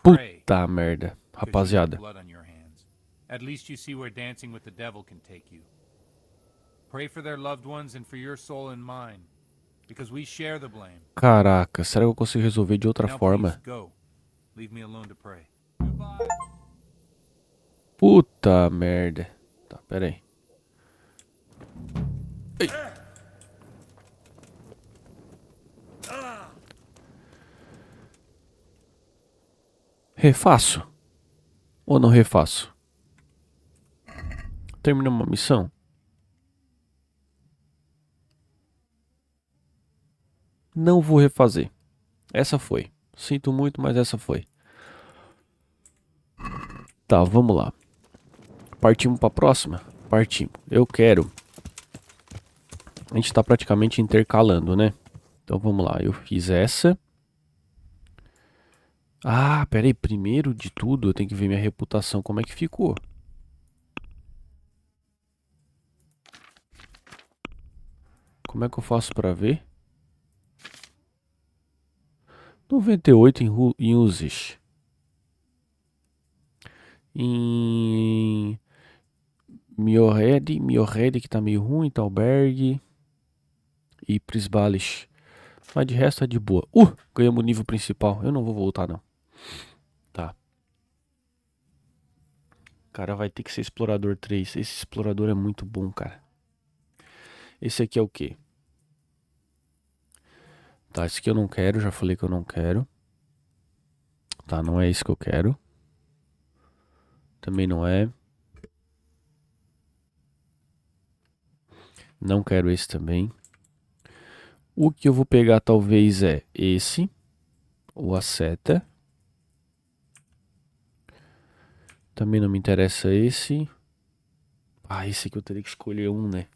Speaker 6: Pray.
Speaker 1: Puta merda. Rapaziada.
Speaker 6: Blood on your hands. At least you see where dancing with the devil can take you. Pray for their loved ones and for your soul and mine, because we share the blame.
Speaker 1: Caraca, será que eu consigo resolver de outra
Speaker 6: Now,
Speaker 1: forma?
Speaker 6: please, go. Leave me alone to pray.
Speaker 1: Puta merda. Tá, pera aí. Ei. Refaço? Ou não refaço? Terminamos uma missão? Não vou refazer. Essa foi. Sinto muito, mas essa foi. Tá, vamos lá. Partimos pra próxima? Partimos. Eu quero. A gente tá praticamente intercalando, né? Então vamos lá. Eu fiz essa. Ah, pera aí. Primeiro de tudo, eu tenho que ver minha reputação. Como é que ficou? Como é que eu faço pra ver? 98 em Ulrich. Em Miored que tá meio ruim, Talberg e Prisbalis. Mas de resto é de boa. Ganhamos o nível principal. Eu não vou voltar não. Tá. Cara, vai ter que ser Explorador 3. Esse Explorador é muito bom, cara. Esse aqui é o quê? Tá, esse aqui eu não quero. Já falei que eu não quero. Tá, não é esse que eu quero. Também não é. Não quero esse também. O que eu vou pegar talvez é esse. Ou a seta. Também não me interessa esse. Ah, esse aqui eu teria que escolher um, né?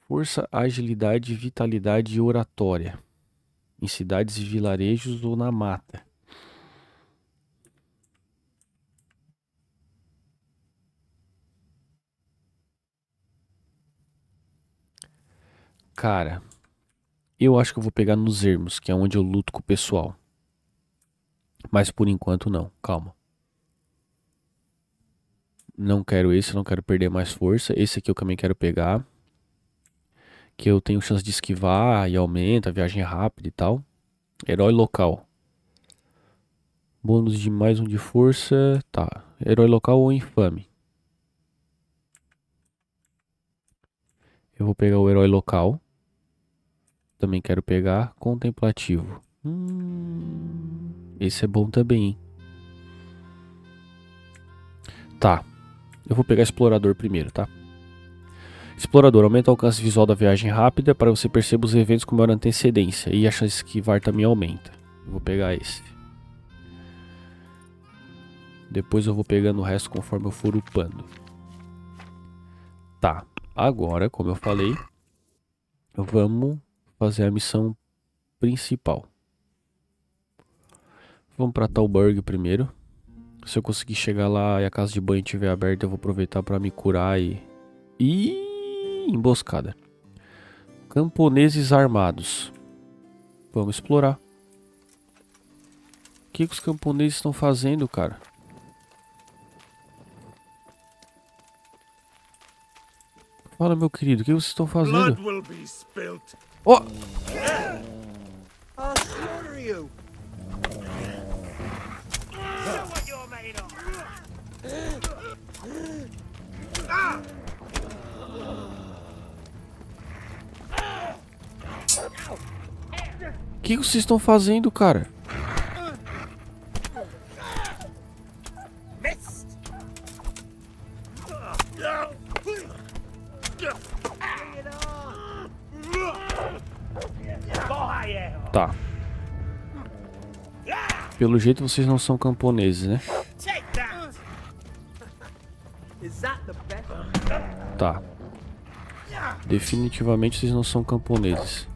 Speaker 1: Força, agilidade, vitalidade e oratória. Em cidades e vilarejos ou na mata. Cara, eu acho que eu vou pegar nos ermos, que é onde eu luto com o pessoal. Mas por enquanto não, calma. Não quero esse, não quero perder mais força. Esse aqui eu também quero pegar. Que eu tenho chance de esquivar e aumenta, viagem rápida e tal. Herói local. Bônus de mais um de força. Tá, herói local ou infame. Eu vou pegar o herói local. Também quero pegar contemplativo. Esse é bom também, hein? Tá. Eu vou pegar explorador primeiro, tá? Explorador, aumenta o alcance visual da viagem rápida para você perceber os eventos com maior antecedência. E a chance de esquivar também aumenta. Eu vou pegar esse. Depois eu vou pegando o resto conforme eu for upando. Tá. Agora, como eu falei, vamos fazer a missão principal. Vamos pra Talburg primeiro. Se eu conseguir chegar lá e a casa de banho estiver aberta, eu vou aproveitar para me curar e... emboscada. Camponeses armados. Vamos explorar. O que os camponeses estão fazendo, cara? Fala, meu querido, o que vocês estão fazendo? Oh! O que vocês estão fazendo, cara? Tá. Pelo jeito vocês não são camponeses, né? Tá. Definitivamente vocês não são camponeses.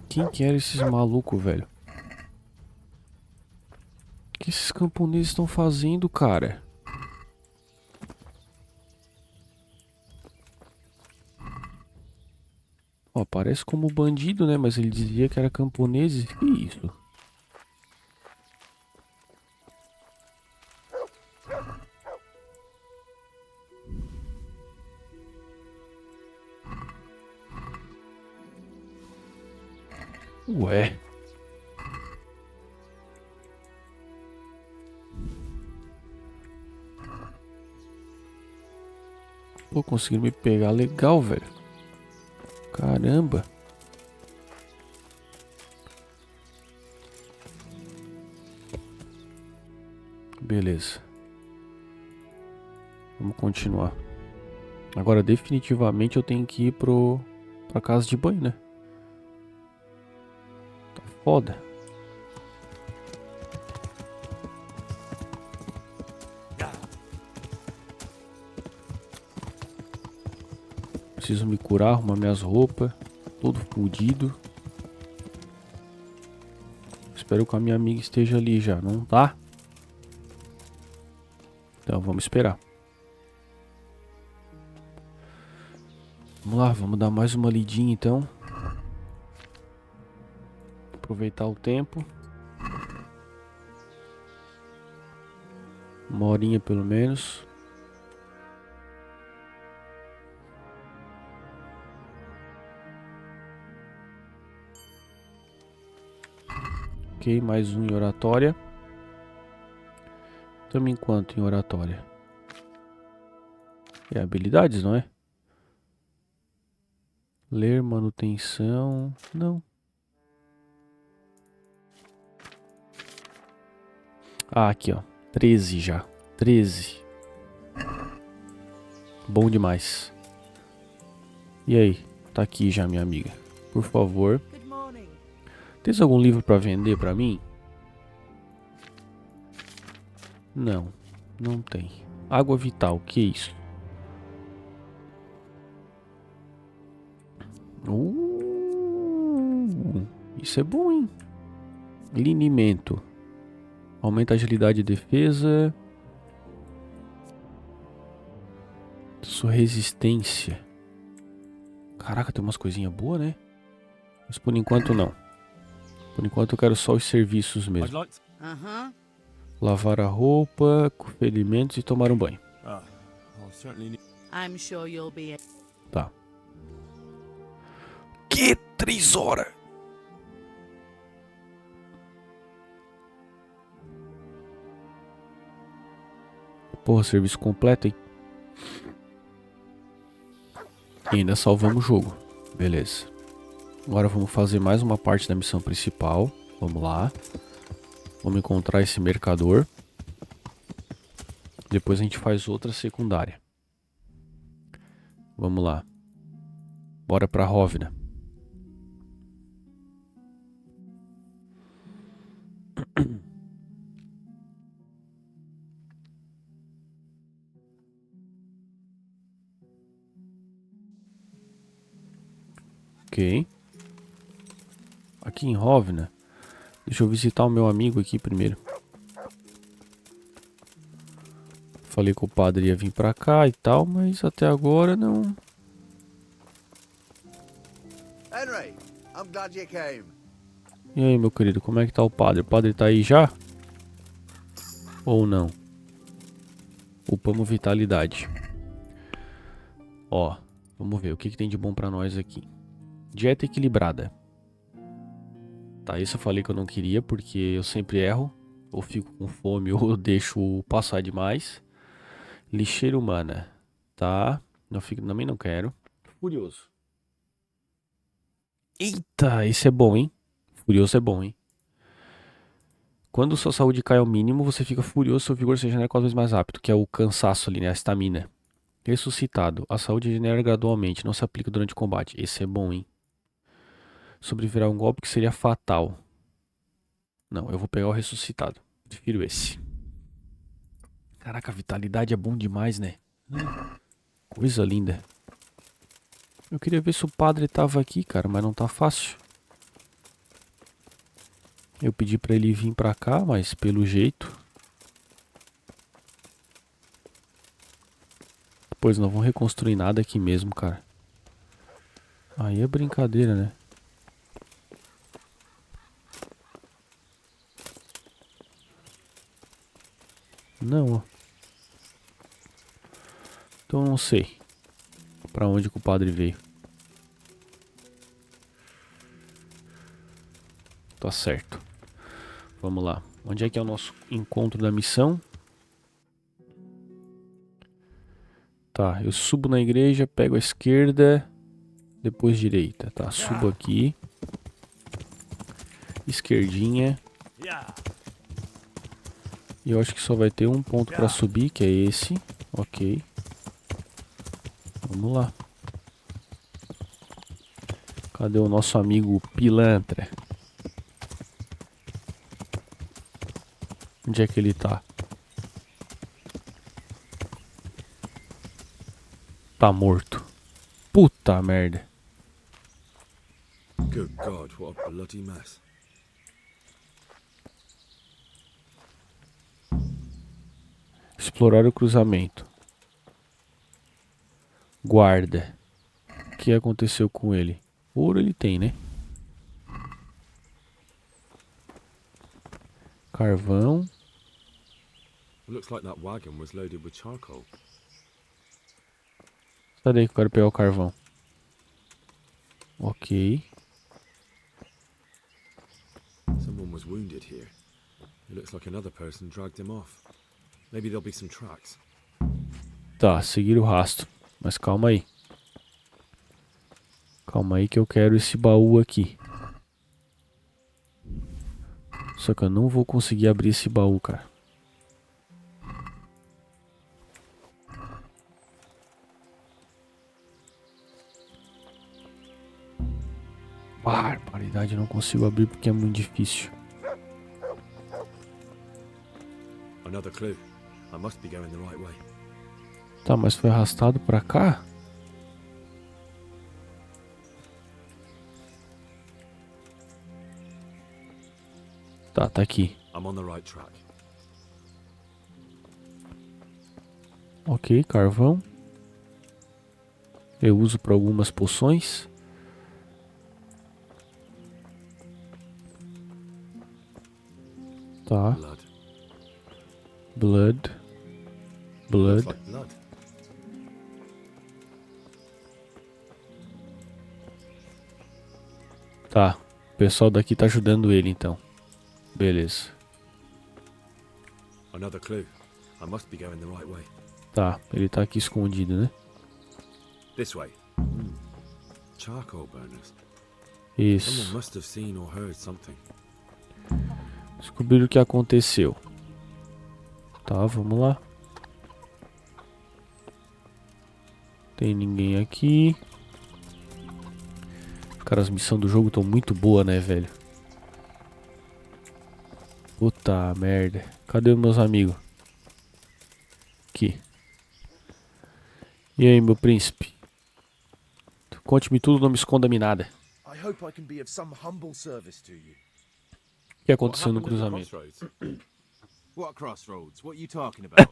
Speaker 1: Quem que era esses malucos, velho? O que esses camponeses estão fazendo, cara? Ó, parece como bandido, né? Mas ele dizia que era camponeses. Que isso? Ué. Pô, conseguiram me pegar legal, velho. Caramba. Beleza. Vamos continuar. Agora definitivamente eu tenho que ir pra casa de banho, né? Tá foda. Preciso me curar, arrumar minhas roupas. Todo fudido. Espero que a minha amiga esteja ali já, não tá? Então vamos esperar. Vamos lá, vamos dar mais uma lidinha então. Aproveitar o tempo. Uma horinha pelo menos. Ok, mais um em oratória. Também quanto em oratória? É habilidades, não é? Ler, manutenção... Não. Ah, aqui ó. 13 já. 13. Bom demais. E aí? Tá aqui já, minha amiga. Por favor. Tens algum livro pra vender pra mim? Não. Não tem. Água vital. Que isso? Isso é bom, hein? Linimento. Aumenta a agilidade e defesa. Sua resistência. Caraca, tem umas coisinhas boas, né? Mas por enquanto não. Por enquanto eu quero só os serviços mesmo. Lavar a roupa, ferimentos e tomar um banho. Tá. Que 3 horas? Porra, serviço completo, hein? E ainda salvamos o jogo. Beleza. Agora vamos fazer mais uma parte da missão principal. Vamos lá. Vamos encontrar esse mercador. Depois a gente faz outra secundária. Vamos lá. Bora pra Rovna. Ok. Aqui em Rovna. Deixa eu visitar o meu amigo aqui primeiro. Falei que o padre ia vir pra cá e tal, mas até agora não.
Speaker 5: Henry, I'm glad you came.
Speaker 1: E aí, meu querido, como é que tá o padre? O padre tá aí já? Ou não? Upamos vitalidade. Ó, vamos ver o que tem de bom pra nós aqui. Dieta equilibrada. Tá, isso eu falei que eu não queria porque eu sempre erro. Ou fico com fome ou eu deixo passar demais. Lixeira humana. Tá, também não quero. Furioso. Eita, esse é bom, hein? Furioso é bom, hein? Quando sua saúde cai ao mínimo, você fica furioso, seu vigor se regenera 4 vezes mais rápido, que é o cansaço ali, né? A estamina. Ressuscitado. A saúde regenera gradualmente, não se aplica durante o combate. Esse é bom, hein? Sobreviver a um golpe que seria fatal. Não, eu vou pegar o ressuscitado. Prefiro esse. Caraca, a vitalidade é bom demais, né? Coisa linda. Eu queria ver se o padre tava aqui, cara, mas não tá fácil. Eu pedi pra ele vir pra cá, mas pelo jeito... Pois não vão reconstruir nada aqui mesmo, cara. Aí é brincadeira, né? Não, ó. Então eu não sei pra onde que o padre veio. Tá certo. Vamos lá. Onde é que é o nosso encontro da missão? Tá, eu subo na igreja, pego a esquerda, depois direita. Tá, subo aqui. Esquerdinha. E eu acho que só vai ter um ponto pra subir, que é esse. Ok. Vamos lá. Cadê o nosso amigo pilantra? Onde é que ele tá? Tá morto. Puta merda.
Speaker 3: Good God, what a bloody mess.
Speaker 1: Explorar o cruzamento. Guarda. O que aconteceu com ele? Ouro ele tem, né? Carvão.
Speaker 3: Looks like that wagon was loaded with charcoal.
Speaker 1: Sai daí que eu quero pegar o carvão. Ok.
Speaker 3: Someone was wounded here. It looks like another person dragged him off. Maybe there'll be some tracks.
Speaker 1: Tá, seguir o rastro. Mas calma aí. Calma aí que eu quero esse baú aqui. Só que eu não vou conseguir abrir esse baú, cara. Barbaridade, eu não consigo abrir porque é muito difícil.
Speaker 3: Another clue. I must be going the right way.
Speaker 1: Tá, mas foi arrastado pra cá? Tá, tá aqui.
Speaker 3: I'm on the right track.
Speaker 1: Ok, carvão. Eu uso para algumas poções. Tá. Blood. Blood. Tá. O pessoal daqui tá ajudando ele então. Beleza.
Speaker 3: Another clue. I must be going the right way.
Speaker 1: Tá, ele tá aqui escondido, né?
Speaker 3: This way. Charcoal burners.
Speaker 1: Isso.
Speaker 3: Someone must have seen or heard something.
Speaker 1: Descobrir o que aconteceu. Tá, vamos lá. Tem ninguém aqui. Cara, as missões do jogo estão muito boas, né, velho? Puta merda. Cadê os meus amigos? Aqui. E aí, meu príncipe? Conte-me tudo, não me esconda-me nada.
Speaker 11: I hope I can be of some humble service to you.
Speaker 1: O que aconteceu no cruzamento?
Speaker 11: What crossroads? What are you talking about?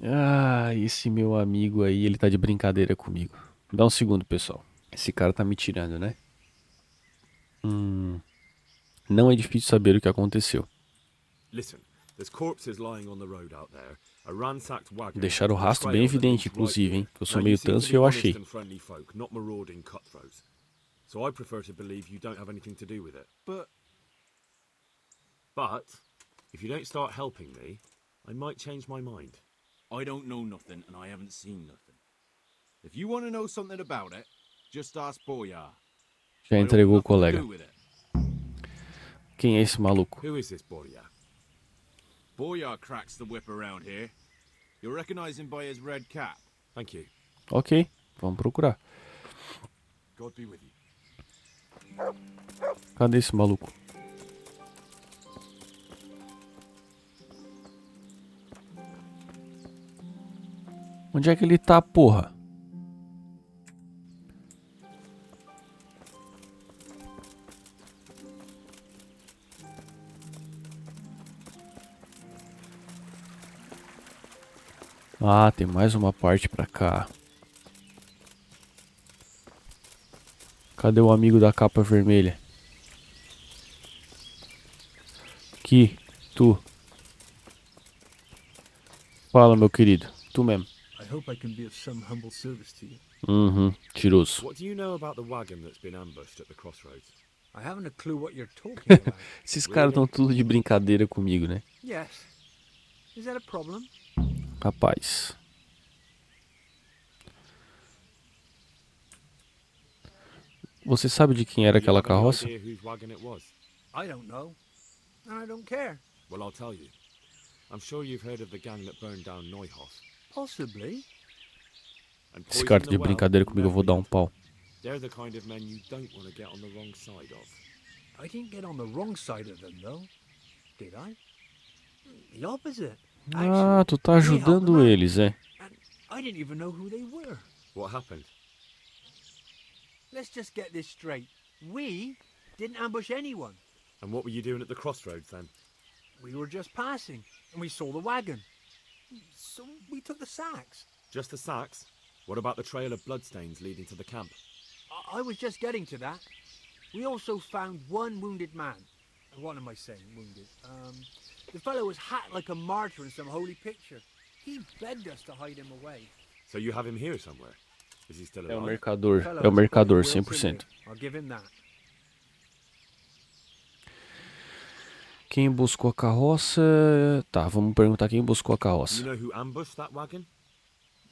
Speaker 1: Ah, esse meu amigo aí, ele tá de brincadeira comigo. Dá um segundo, pessoal. Esse cara tá me tirando, né? Não é difícil saber o que aconteceu.
Speaker 3: Listen, there's corpses lying on the road out there. A ransacked wagon.
Speaker 1: Deixaram o rastro bem evidente, inclusive, hein? Que eu sou meio tanso e eu achei.
Speaker 3: Not marauding cutthroats. So I prefer to believe you don't have anything to do with it. But if you don't start helping me, I might change my mind.
Speaker 11: I don't know nothing and I haven't seen nothing. If you want to know something about it, just ask Boyar.
Speaker 1: Já entregou o colega. Quem é esse maluco?
Speaker 3: Who is this Boyar?
Speaker 11: Boyar cracks the whip around here. You'll recognize him by his red cap.
Speaker 3: Thank you.
Speaker 1: Ok, vamos procurar.
Speaker 11: God be with you.
Speaker 1: Cadê esse maluco? Onde é que ele tá, porra? Ah, tem mais uma parte pra cá. Cadê o amigo da capa vermelha? Aqui, tu. Fala, meu querido. Tu mesmo.
Speaker 17: I hope I can be of some humble service to you.
Speaker 1: Tiroso.
Speaker 3: What do you know about the wagon that's been ambushed at the crossroads?
Speaker 17: I haven't a clue what you're talking about.
Speaker 1: Esses caras estão tudo de brincadeira comigo, né?
Speaker 17: Yes. Is that a problem?
Speaker 1: Rapaz. Você sabe de quem era aquela carroça?
Speaker 17: I don't know. And I don't care.
Speaker 3: Well, I'll tell you. I'm sure you've heard of the gang that burned down Neuhof.
Speaker 17: Possibly.
Speaker 1: Esse cara tá de brincadeira comigo, eu vou dar um pau.
Speaker 3: They're the kind of men you don't want to get on the wrong side of.
Speaker 17: I didn't get on the wrong side of them, though. Did I? The opposite.
Speaker 1: Ah, tu tá ajudando eles, é?
Speaker 17: I didn't even know who they were.
Speaker 3: What happened?
Speaker 17: Let's just get this straight. We didn't ambush anyone.
Speaker 3: And what were you doing at the crossroads then?
Speaker 17: We were just passing, and we saw the wagon. So we took the sacks.
Speaker 3: Just the sacks? What about the trail of bloodstains leading to the camp?
Speaker 17: I was just getting to that. We also found one wounded man. What am I saying, wounded? The fellow was hacked like a martyr in some holy picture. He begged us to hide him away.
Speaker 3: So you have him here somewhere? Is he still alive?
Speaker 1: É o mercador, 100%.
Speaker 17: I'll give him that.
Speaker 1: Quem buscou a carroça? Tá, vamos perguntar quem buscou a carroça.
Speaker 3: You know who ambushed that wagon?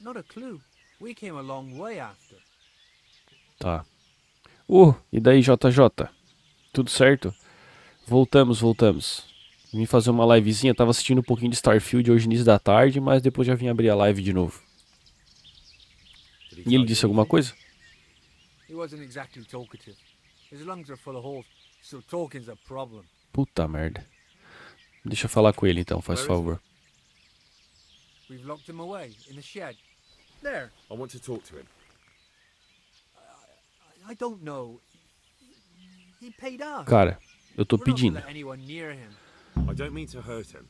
Speaker 17: Not a clue. We came a long way after.
Speaker 1: Tá. E daí, JJ? Tudo certo? Voltamos. Vim fazer uma livezinha, tava assistindo um pouquinho de Starfield hoje início da tarde, mas depois já vim abrir a live de novo. E ele disse alguma coisa?
Speaker 17: He wasn't exactly talkative. His lungs are full of holes, so talking's a problem.
Speaker 1: Puta merda. Deixa eu falar com ele então, faz favor.
Speaker 17: We've locked him away in the shed. There.
Speaker 3: I want to talk to him.
Speaker 17: I don't know. He paid us.
Speaker 1: Cara, eu tô pedindo.
Speaker 3: I don't mean to hurt him.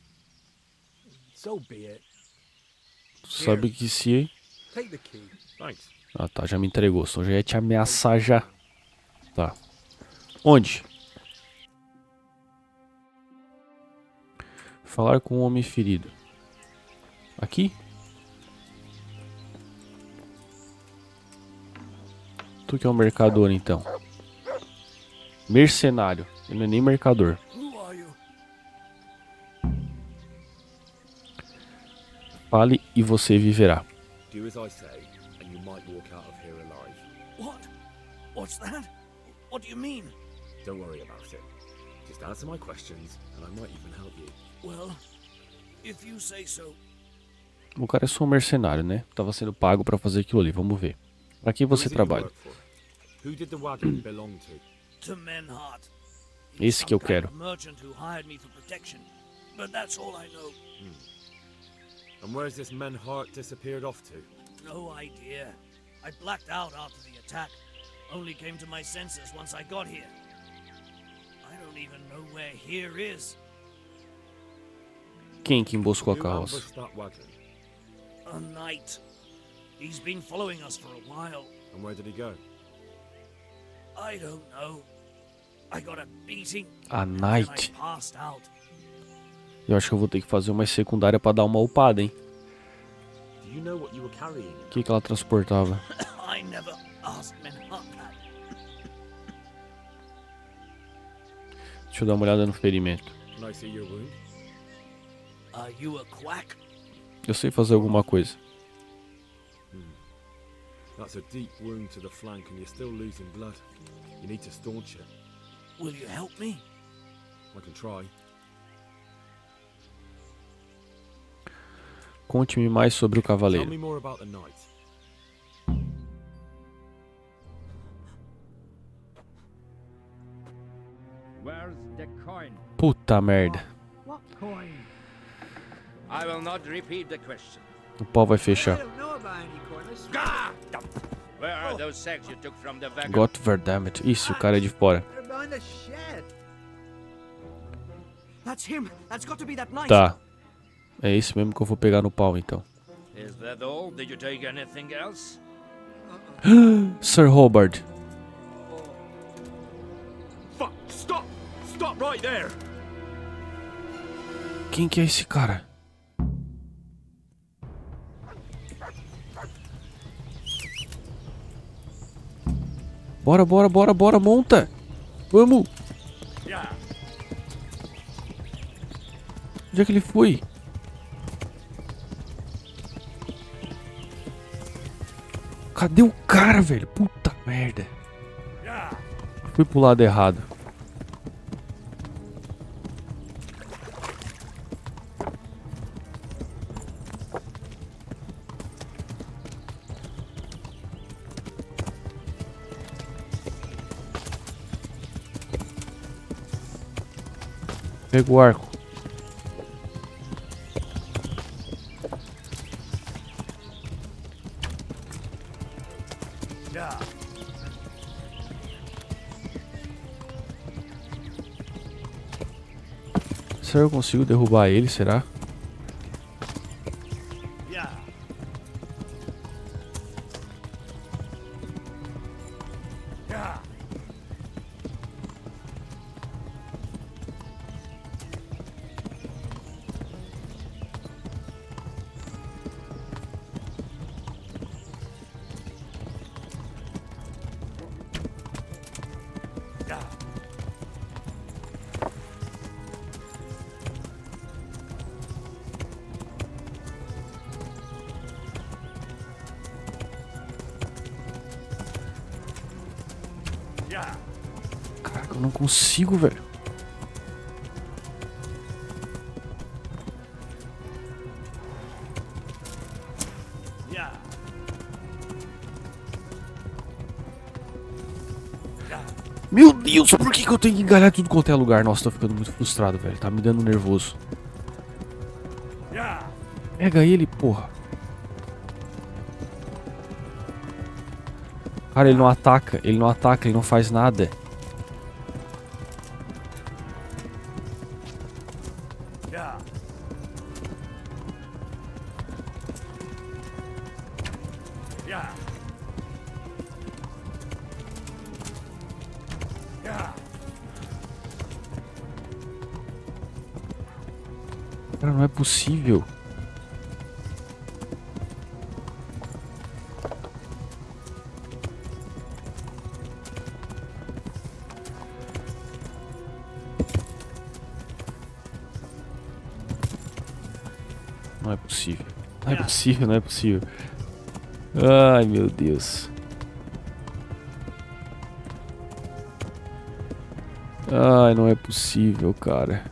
Speaker 17: So be it.
Speaker 1: Tu sabe que se...
Speaker 17: Take the key.
Speaker 3: Thanks.
Speaker 1: Ah tá, já me entregou, só já ia te ameaçar já. Tá. Onde? Falar com o homem ferido. Aqui? Tu que é um mercador então. Mercenário. Ele não é nem mercador. Fale e você viverá.
Speaker 3: Do as I say, and you might walk out of here alive.
Speaker 2: What? What's that? What do you mean?
Speaker 3: Don't worry about it. Just answer my questions, and I might even help you.
Speaker 2: Well, if you say so.
Speaker 1: O cara é só um mercenário, né? Tava sendo pago pra fazer aquilo ali, vamos ver. Pra quem você trabalha?
Speaker 3: Who did the wagon belong to?
Speaker 2: To Menhart.
Speaker 1: Esse que eu quero.
Speaker 2: Merchant who hired me for protection. But that's all I know.
Speaker 3: And where's this Menhart disappeared off to?
Speaker 2: No idea. I blacked out after the attack. Only came to my senses once I got here. I don't even know where here is.
Speaker 1: Quem que emboscou a
Speaker 3: Who
Speaker 1: carroça?
Speaker 3: ambushed that wagon?
Speaker 2: A knight. He's been following us for a while.
Speaker 3: And where did he go?
Speaker 2: I don't know. I got a beating.
Speaker 1: A
Speaker 2: and
Speaker 1: knight.
Speaker 2: I passed out.
Speaker 1: Eu acho que eu vou ter que fazer uma secundária pra dar uma upada, hein?
Speaker 3: Do you know what you were carrying?
Speaker 1: O que ela transportava?
Speaker 2: I never asked Menhart that.
Speaker 1: Deixa eu dar uma olhada no ferimento.
Speaker 3: Can I see your wound?
Speaker 2: Are you a quack?
Speaker 1: Eu sei fazer alguma coisa.
Speaker 3: That's a deep wound to the flank and you're still losing blood. You need to staunch it.
Speaker 2: Will you help me?
Speaker 3: I can try.
Speaker 1: Conte-me mais sobre o
Speaker 3: Tell
Speaker 1: cavaleiro.
Speaker 3: me more about the knight.
Speaker 18: Where's the coin?
Speaker 1: Puta merda.
Speaker 18: What coin? I will not repeat the question.
Speaker 1: O pau vai fechar.
Speaker 18: Ah! Where are those sacks you took from the wagon?
Speaker 1: Got verdammt. Isso, o cara é de fora.
Speaker 18: Behind the shed.
Speaker 2: That's him. That's got to be that knight.
Speaker 1: Tá. É esse mesmo que eu vou pegar no pau, então.
Speaker 18: Is that all? Did you take anything else?
Speaker 1: Sir Hobart.
Speaker 3: Fuck! Stop! Stop right there!
Speaker 1: Quem que é esse cara? Bora, bora, bora, bora, monta! Vamos! Onde é que ele foi? Cadê o cara, velho? Puta merda. Fui pro lado errado. Pega o arco. Será que eu consigo derrubar ele, será? Caraca, eu não consigo, velho. Meu Deus, por que eu tenho que engalhar tudo quanto é lugar? Nossa, tô ficando muito frustrado, velho. Tá me dando nervoso. Pega ele, porra. Cara, ele não ataca, ele não faz nada. Cara, não é possível. Não é possível. Não é possível, não é possível. Ai, meu Deus. Ai, não é possível, cara.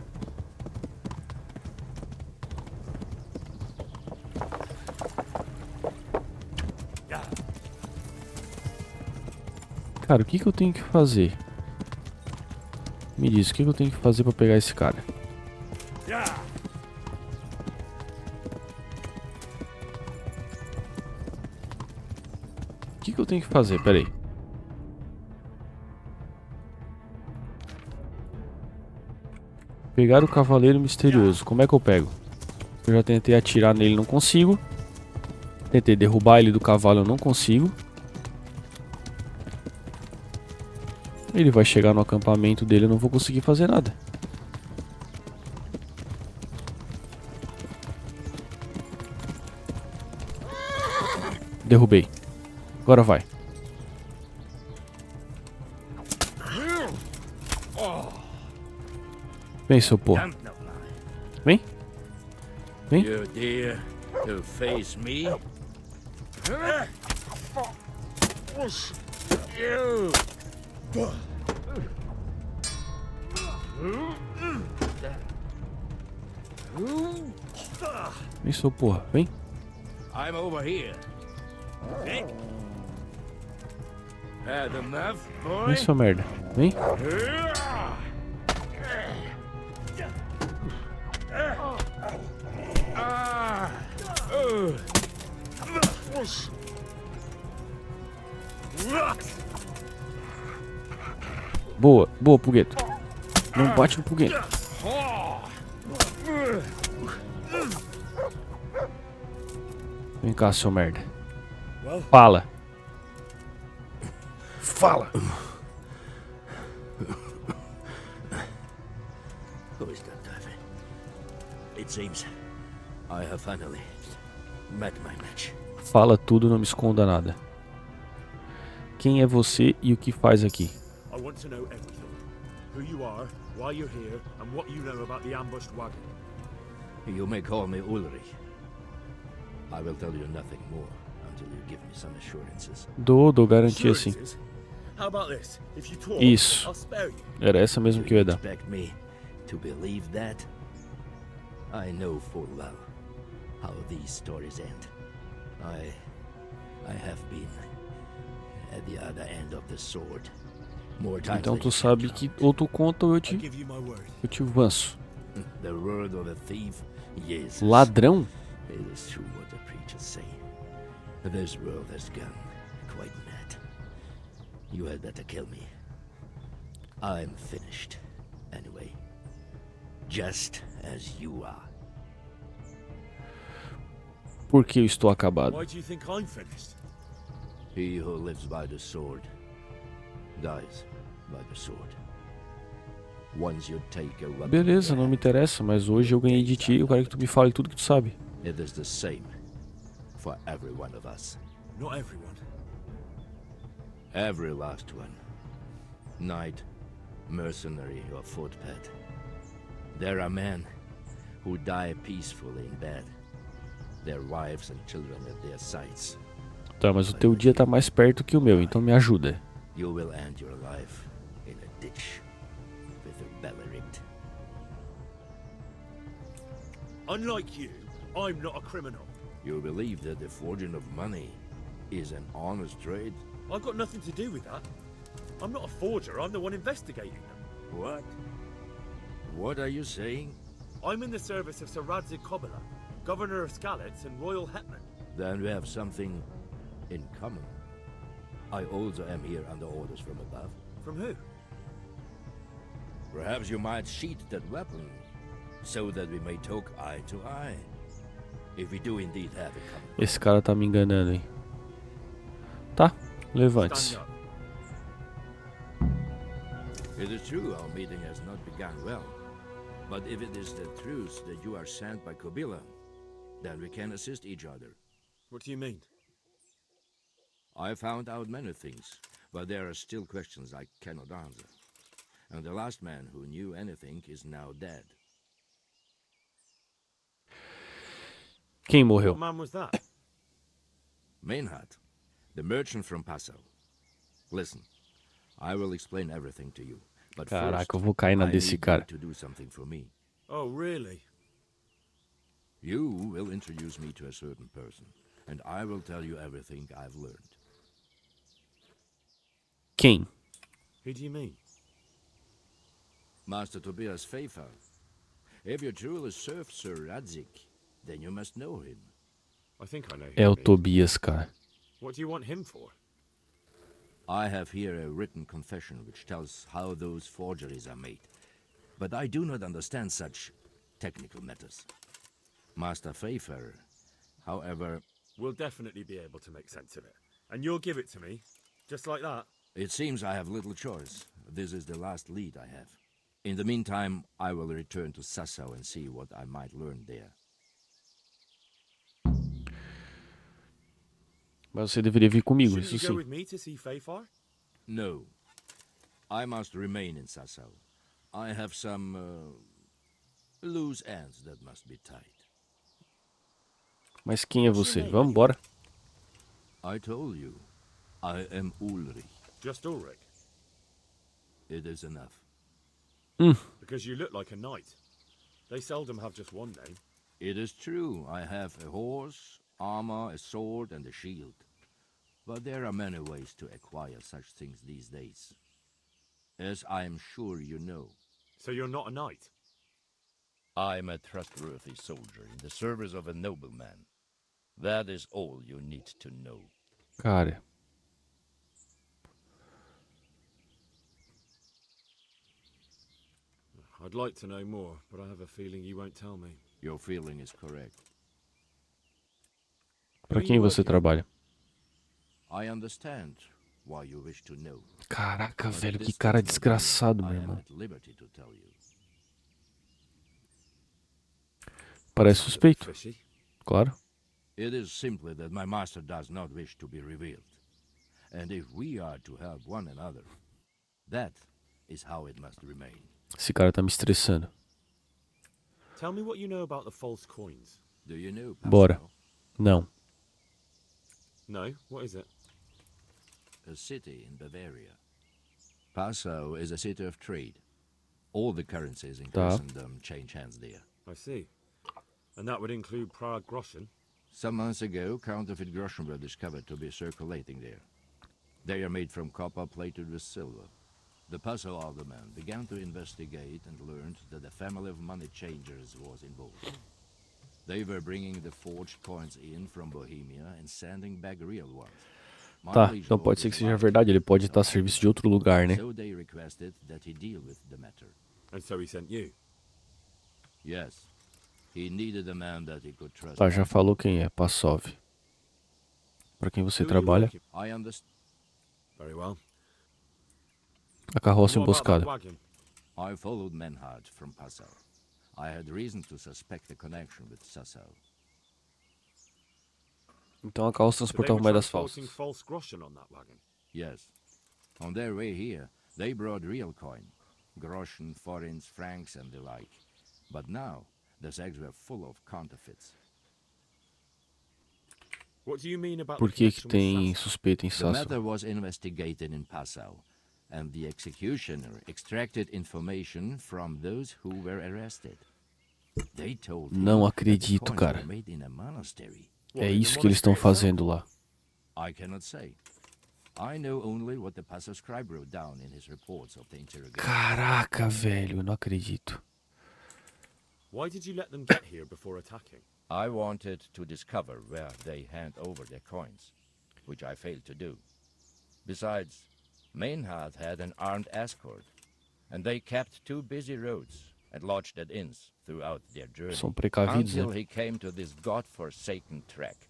Speaker 1: Cara, o que que eu tenho que fazer? Me diz, o que que eu tenho que fazer pra pegar esse cara? O que que eu tenho que fazer? Pera aí. Pegar o cavaleiro misterioso. Como é que eu pego? Eu já tentei atirar nele, não consigo. Tentei derrubar ele do cavalo, eu não consigo. Ele vai chegar no acampamento dele, eu não vou conseguir fazer nada. Derrubei. Agora vai. Vem, seu porra. Vem. Vem.
Speaker 18: You dare to face me? You.
Speaker 1: Vem, seu porra. Vem.
Speaker 18: I'm over here. Had enough, boy?
Speaker 1: Vem, sua merda. Vem. Boa, boa, Pugueto. Não bate no Pugueto. Vem cá, seu merda. Fala. Fala.
Speaker 18: Who is that diving? It seems I have finally met my match.
Speaker 1: Fala tudo, não me esconda nada. Quem é você e o que faz aqui?
Speaker 3: I want to know everything. Who you are, why you're here, and what you know about the ambushed wagon.
Speaker 18: You may call me Ulrich. I will tell you nothing more until you give me some assurances.
Speaker 1: Dou garantia sim.
Speaker 3: How about this? If you talk,
Speaker 1: Isso.
Speaker 3: I'll spare you.
Speaker 1: Era essa mesmo que eu ia dar.
Speaker 18: Expect me to believe that? I know full well how these stories end. I have been at the other end of the sword. More times
Speaker 1: Então
Speaker 18: than
Speaker 1: tu
Speaker 18: you
Speaker 1: sabe
Speaker 18: can
Speaker 1: que
Speaker 18: count.
Speaker 1: ou tu conta ou eu te avanço.
Speaker 18: The word of a thief, yes.
Speaker 1: Ladrão?
Speaker 18: It is true what the preachers say. This world has gone quite mad. You had better kill me. I'm finished. Anyway. Just as you are.
Speaker 1: Por que eu estou acabado?
Speaker 3: Why do you think I'm finished?
Speaker 18: He who lives by the sword dies by the sword. Once you take a weapon,
Speaker 1: Beleza, não me interessa, mas hoje eu ganhei de ti, eu quero que tu me fale tudo que tu sabe.
Speaker 18: it is the same for every one of us.
Speaker 3: Not everyone.
Speaker 18: Every last one. Knight, mercenary, or footpad. There are men who die peacefully in bed, their wives and children at their sides.
Speaker 1: Tá, mas o teu dia tá mais perto que o meu, então me ajuda.
Speaker 18: You will end your life in a ditch with your belly ripped.
Speaker 3: Unlike you, I'm not a criminal.
Speaker 18: You believe that the forging of money is an honest trade?
Speaker 3: I've got nothing to do with that. I'm not a forger, I'm the one investigating them.
Speaker 18: What? What are you saying?
Speaker 3: I'm in the service of Sir Radzig Kobyla, Governor of Skalitz and Royal Hetman.
Speaker 18: Then we have something in common. I also am here under orders from above.
Speaker 3: From who?
Speaker 18: Perhaps you might sheath that weapon, so that we may talk eye to eye. If we do indeed have it common.
Speaker 1: Esse cara tá me enganando, hein? Tá, levante-se.
Speaker 18: It is true our meeting has not begun well. But if it is the truth that you are sent by Kobyla, then we can assist each other.
Speaker 3: What do you mean?
Speaker 18: I found out many things, but there are still questions I cannot answer. And the last man who knew anything is now dead.
Speaker 1: Quem
Speaker 3: What
Speaker 1: morreu?
Speaker 3: man was that?
Speaker 18: Maynard, the merchant from Passau. Listen, I will explain everything to you. But first,
Speaker 1: Caraca, eu vou cair na
Speaker 18: I
Speaker 1: desse
Speaker 18: need you
Speaker 1: cara.
Speaker 18: to do something for me.
Speaker 3: Oh, really?
Speaker 18: You will introduce me to a certain person, and I will tell you everything I've learned.
Speaker 1: Quem?
Speaker 3: Who do you mean?
Speaker 18: Master Tobias Pfeiffer. If you truly serve Sir Radzik, then you must know him.
Speaker 3: I think I know who
Speaker 1: É
Speaker 3: you
Speaker 1: o
Speaker 3: mean.
Speaker 1: Tobias, cara.
Speaker 3: What do you want him for?
Speaker 18: I have here a written confession which tells how those forgeries are made. But I do not understand such technical matters. Master Pfeiffer, however...
Speaker 3: We'll definitely be able to make sense of it. And you'll give it to me, just like that?
Speaker 18: It seems I have little choice. This is the last lead I have. In the meantime, I will return to Sassau and see what I might learn there.
Speaker 1: Mas você deveria vir comigo,
Speaker 3: Shouldn't
Speaker 1: isso
Speaker 3: you go
Speaker 1: sim.
Speaker 3: with me to see Pfeiffer?
Speaker 18: No. I must remain in Sassau. I have some loose ends that must be tied.
Speaker 1: Mas quem é você? Vamos embora.
Speaker 18: I told you, I am Ulrich.
Speaker 3: Just Ulrich?
Speaker 18: It is enough.
Speaker 3: Because you look like a knight. They seldom have just one name.
Speaker 18: It is true, I have a horse, armor, a sword, and a shield. But there are many ways to acquire such things these days. As I am sure you know.
Speaker 3: So you're not a knight?
Speaker 19: I'm a trustworthy soldier in the service of a nobleman. That is all you need to know.
Speaker 1: Cara.
Speaker 3: I'd like to know more, but I have a feeling you won't tell me.
Speaker 18: Your feeling is correct.
Speaker 1: Pra quem você trabalha?
Speaker 18: I understand why you wish to know.
Speaker 1: Caraca, velho, que cara desgraçado, meu irmão. Parece suspeito. Claro.
Speaker 18: It is simply that my master does not wish to be revealed. And if we are to help one another, that is how it must remain.
Speaker 1: Esse cara tá me estressando.
Speaker 3: Tell me what you know about the false coins.
Speaker 18: Do you know,
Speaker 1: Bora. Não.
Speaker 3: No? What is it?
Speaker 18: A city in Bavaria. Passau is a city of trade. All the currencies in Christendom change hands there.
Speaker 3: I see. And that would include Prague groschen?
Speaker 18: Some months ago, counterfeit groschen were discovered to be circulating there. They are made from copper plated with silver. The Passau alderman began to investigate and learned that a family of money changers was involved. They were bringing the forged coins in from Bohemia and sending back real ones.
Speaker 1: Tá, então pode ser que seja verdade, ele pode estar a serviço de outro lugar, né?
Speaker 18: So they requested that he deal with the matter.
Speaker 3: And so he sent you?
Speaker 18: Yes. He needed a man that he could trust.
Speaker 1: Tá, já falou quem é, Passov. Pra quem você trabalha?
Speaker 18: I understand.
Speaker 3: Very well.
Speaker 1: A carroça emboscada.
Speaker 18: I followed Menhard from Passau. I had reason to suspect a connection with Sassau.
Speaker 1: Então a carroça transportava moedas falsas.
Speaker 3: False groschen on that wagon?
Speaker 18: Yes. On their way here, they brought real coin. Groschen, forints, francs, and the like. But now, the sacks were full of counterfeits.
Speaker 3: What do you mean about
Speaker 1: Por que que tem suspeita em
Speaker 18: The
Speaker 1: Sassau?
Speaker 18: matter was investigated in Passau, and the executioner extracted information from those who were arrested. They told him
Speaker 1: Não
Speaker 18: that the
Speaker 1: acredito,
Speaker 18: coins
Speaker 1: cara.
Speaker 18: were made in a monastery.
Speaker 1: É isso que eles estão fazendo lá.
Speaker 18: I cannot say. I know only what the Passau scribe wrote down in his reports of the interrogation.
Speaker 1: Caraca, velho, eu não acredito.
Speaker 3: Why did you let them get here before attacking?
Speaker 19: I wanted to discover where they hand over their coins, which I failed to do. Besides, Maynard had an armed escort, and they kept two busy roads and lodged at inns throughout their journey
Speaker 1: São precavidos,
Speaker 19: until
Speaker 1: né?
Speaker 19: he came to this god-forsaken track.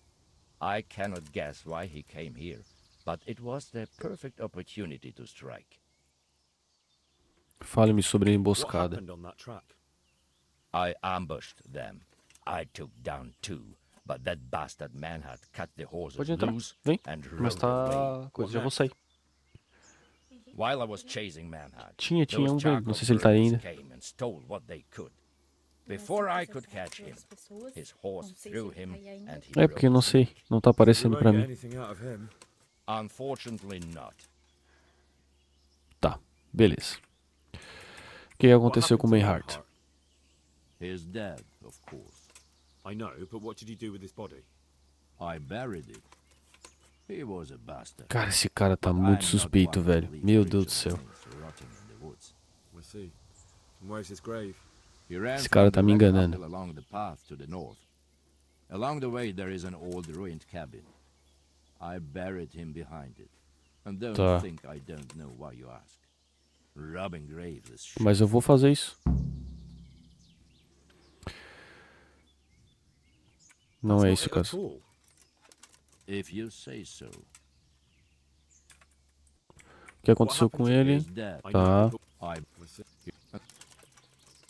Speaker 19: I cannot guess why he came here, but it was the perfect opportunity to strike.
Speaker 1: Fale-me sobre a
Speaker 3: What
Speaker 1: emboscada.
Speaker 3: happened on that track?
Speaker 19: I ambushed them. I took down two, but that bastard Maynard cut the horses
Speaker 1: Pode entrar,
Speaker 19: loose
Speaker 1: vem.
Speaker 19: and
Speaker 1: Mas
Speaker 19: rode
Speaker 1: tá
Speaker 19: away.
Speaker 1: coisa, já vou sair.
Speaker 19: While I was chasing Maynard,
Speaker 1: Tinha
Speaker 19: those
Speaker 1: um, velho. Não sei se ele tá
Speaker 19: charcoal
Speaker 1: aí ainda.
Speaker 19: burglars came and stole what they could. Before I could catch him, his horse threw him and he
Speaker 1: É porque eu não sei, não tá aparecendo pra mim.
Speaker 19: Unfortunately not.
Speaker 1: Tá, beleza. O que aconteceu com o Maynard?
Speaker 11: He's dead, of course.
Speaker 3: I know, but what did you do with his body?
Speaker 11: I buried it. He was a bastard.
Speaker 1: Cara, esse cara tá muito suspeito, velho. Meu Deus do céu.
Speaker 3: I see. And where's his grave?
Speaker 11: He ran
Speaker 1: Esse cara tá
Speaker 11: from
Speaker 1: me
Speaker 11: the
Speaker 1: enganando.
Speaker 11: uphill along the path to the north. Along the way there is an old ruined cabin. I buried him behind it. And don't
Speaker 1: Tá.
Speaker 11: think I don't know why you ask. Robbing graves is shit.
Speaker 1: Mas eu vou fazer isso. Não é isso, cara.
Speaker 11: If you say so.
Speaker 1: O que aconteceu com ele? Tá.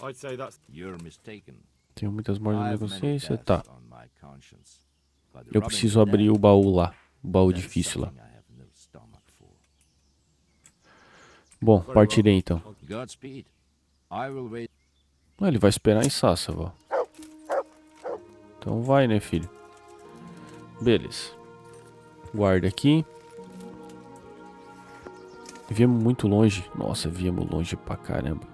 Speaker 3: I'd say that's
Speaker 11: You're mistaken.
Speaker 1: Tenho muitas mortes na
Speaker 11: I've many
Speaker 1: consciência.
Speaker 11: deaths
Speaker 1: Tá.
Speaker 11: on my conscience, but
Speaker 1: Eu
Speaker 11: robbing
Speaker 1: preciso
Speaker 11: the
Speaker 1: abrir
Speaker 11: dead,
Speaker 1: o baú lá. O baú
Speaker 11: that's
Speaker 1: difícil lá.
Speaker 11: something I have no stomach for.
Speaker 1: Bom, partirei então.
Speaker 11: Godspeed. I will wait.
Speaker 1: Ah, ele vai esperar em Sassaval. Então vai, né, filho? Beleza. Guarda aqui. Viemos muito longe. Nossa, viemos longe pra caramba.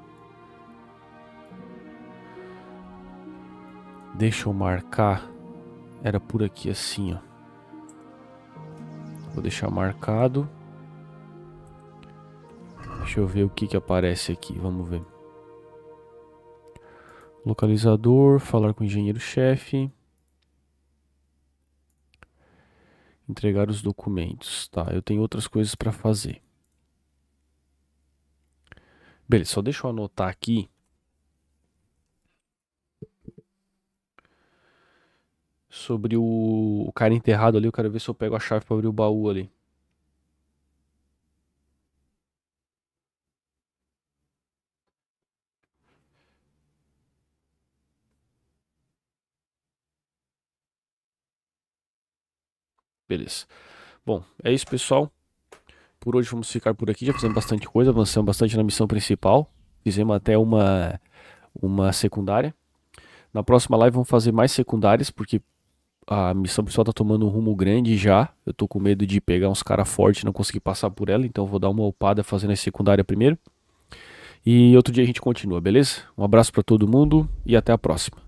Speaker 1: Deixa eu marcar. Era por aqui assim, ó. Vou deixar marcado. Deixa eu ver o que aparece aqui. Vamos ver. Localizador. Falar com o engenheiro-chefe. Entregar os documentos. Tá, eu tenho outras coisas para fazer. Beleza, só deixa eu anotar aqui. Sobre o cara enterrado ali. Eu quero ver se eu pego a chave para abrir o baú ali. Beleza. Bom, é isso, pessoal. Por hoje vamos ficar por aqui. Já fizemos bastante coisa, avançamos bastante na missão principal. Fizemos até uma secundária. Na próxima live vamos fazer mais secundárias, porque a missão principal tá tomando um rumo grande já. Eu tô com medo de pegar uns caras fortes e não conseguir passar por ela. Então vou dar uma upada fazendo a secundária primeiro. E outro dia a gente continua, beleza? Um abraço pra todo mundo e até a próxima.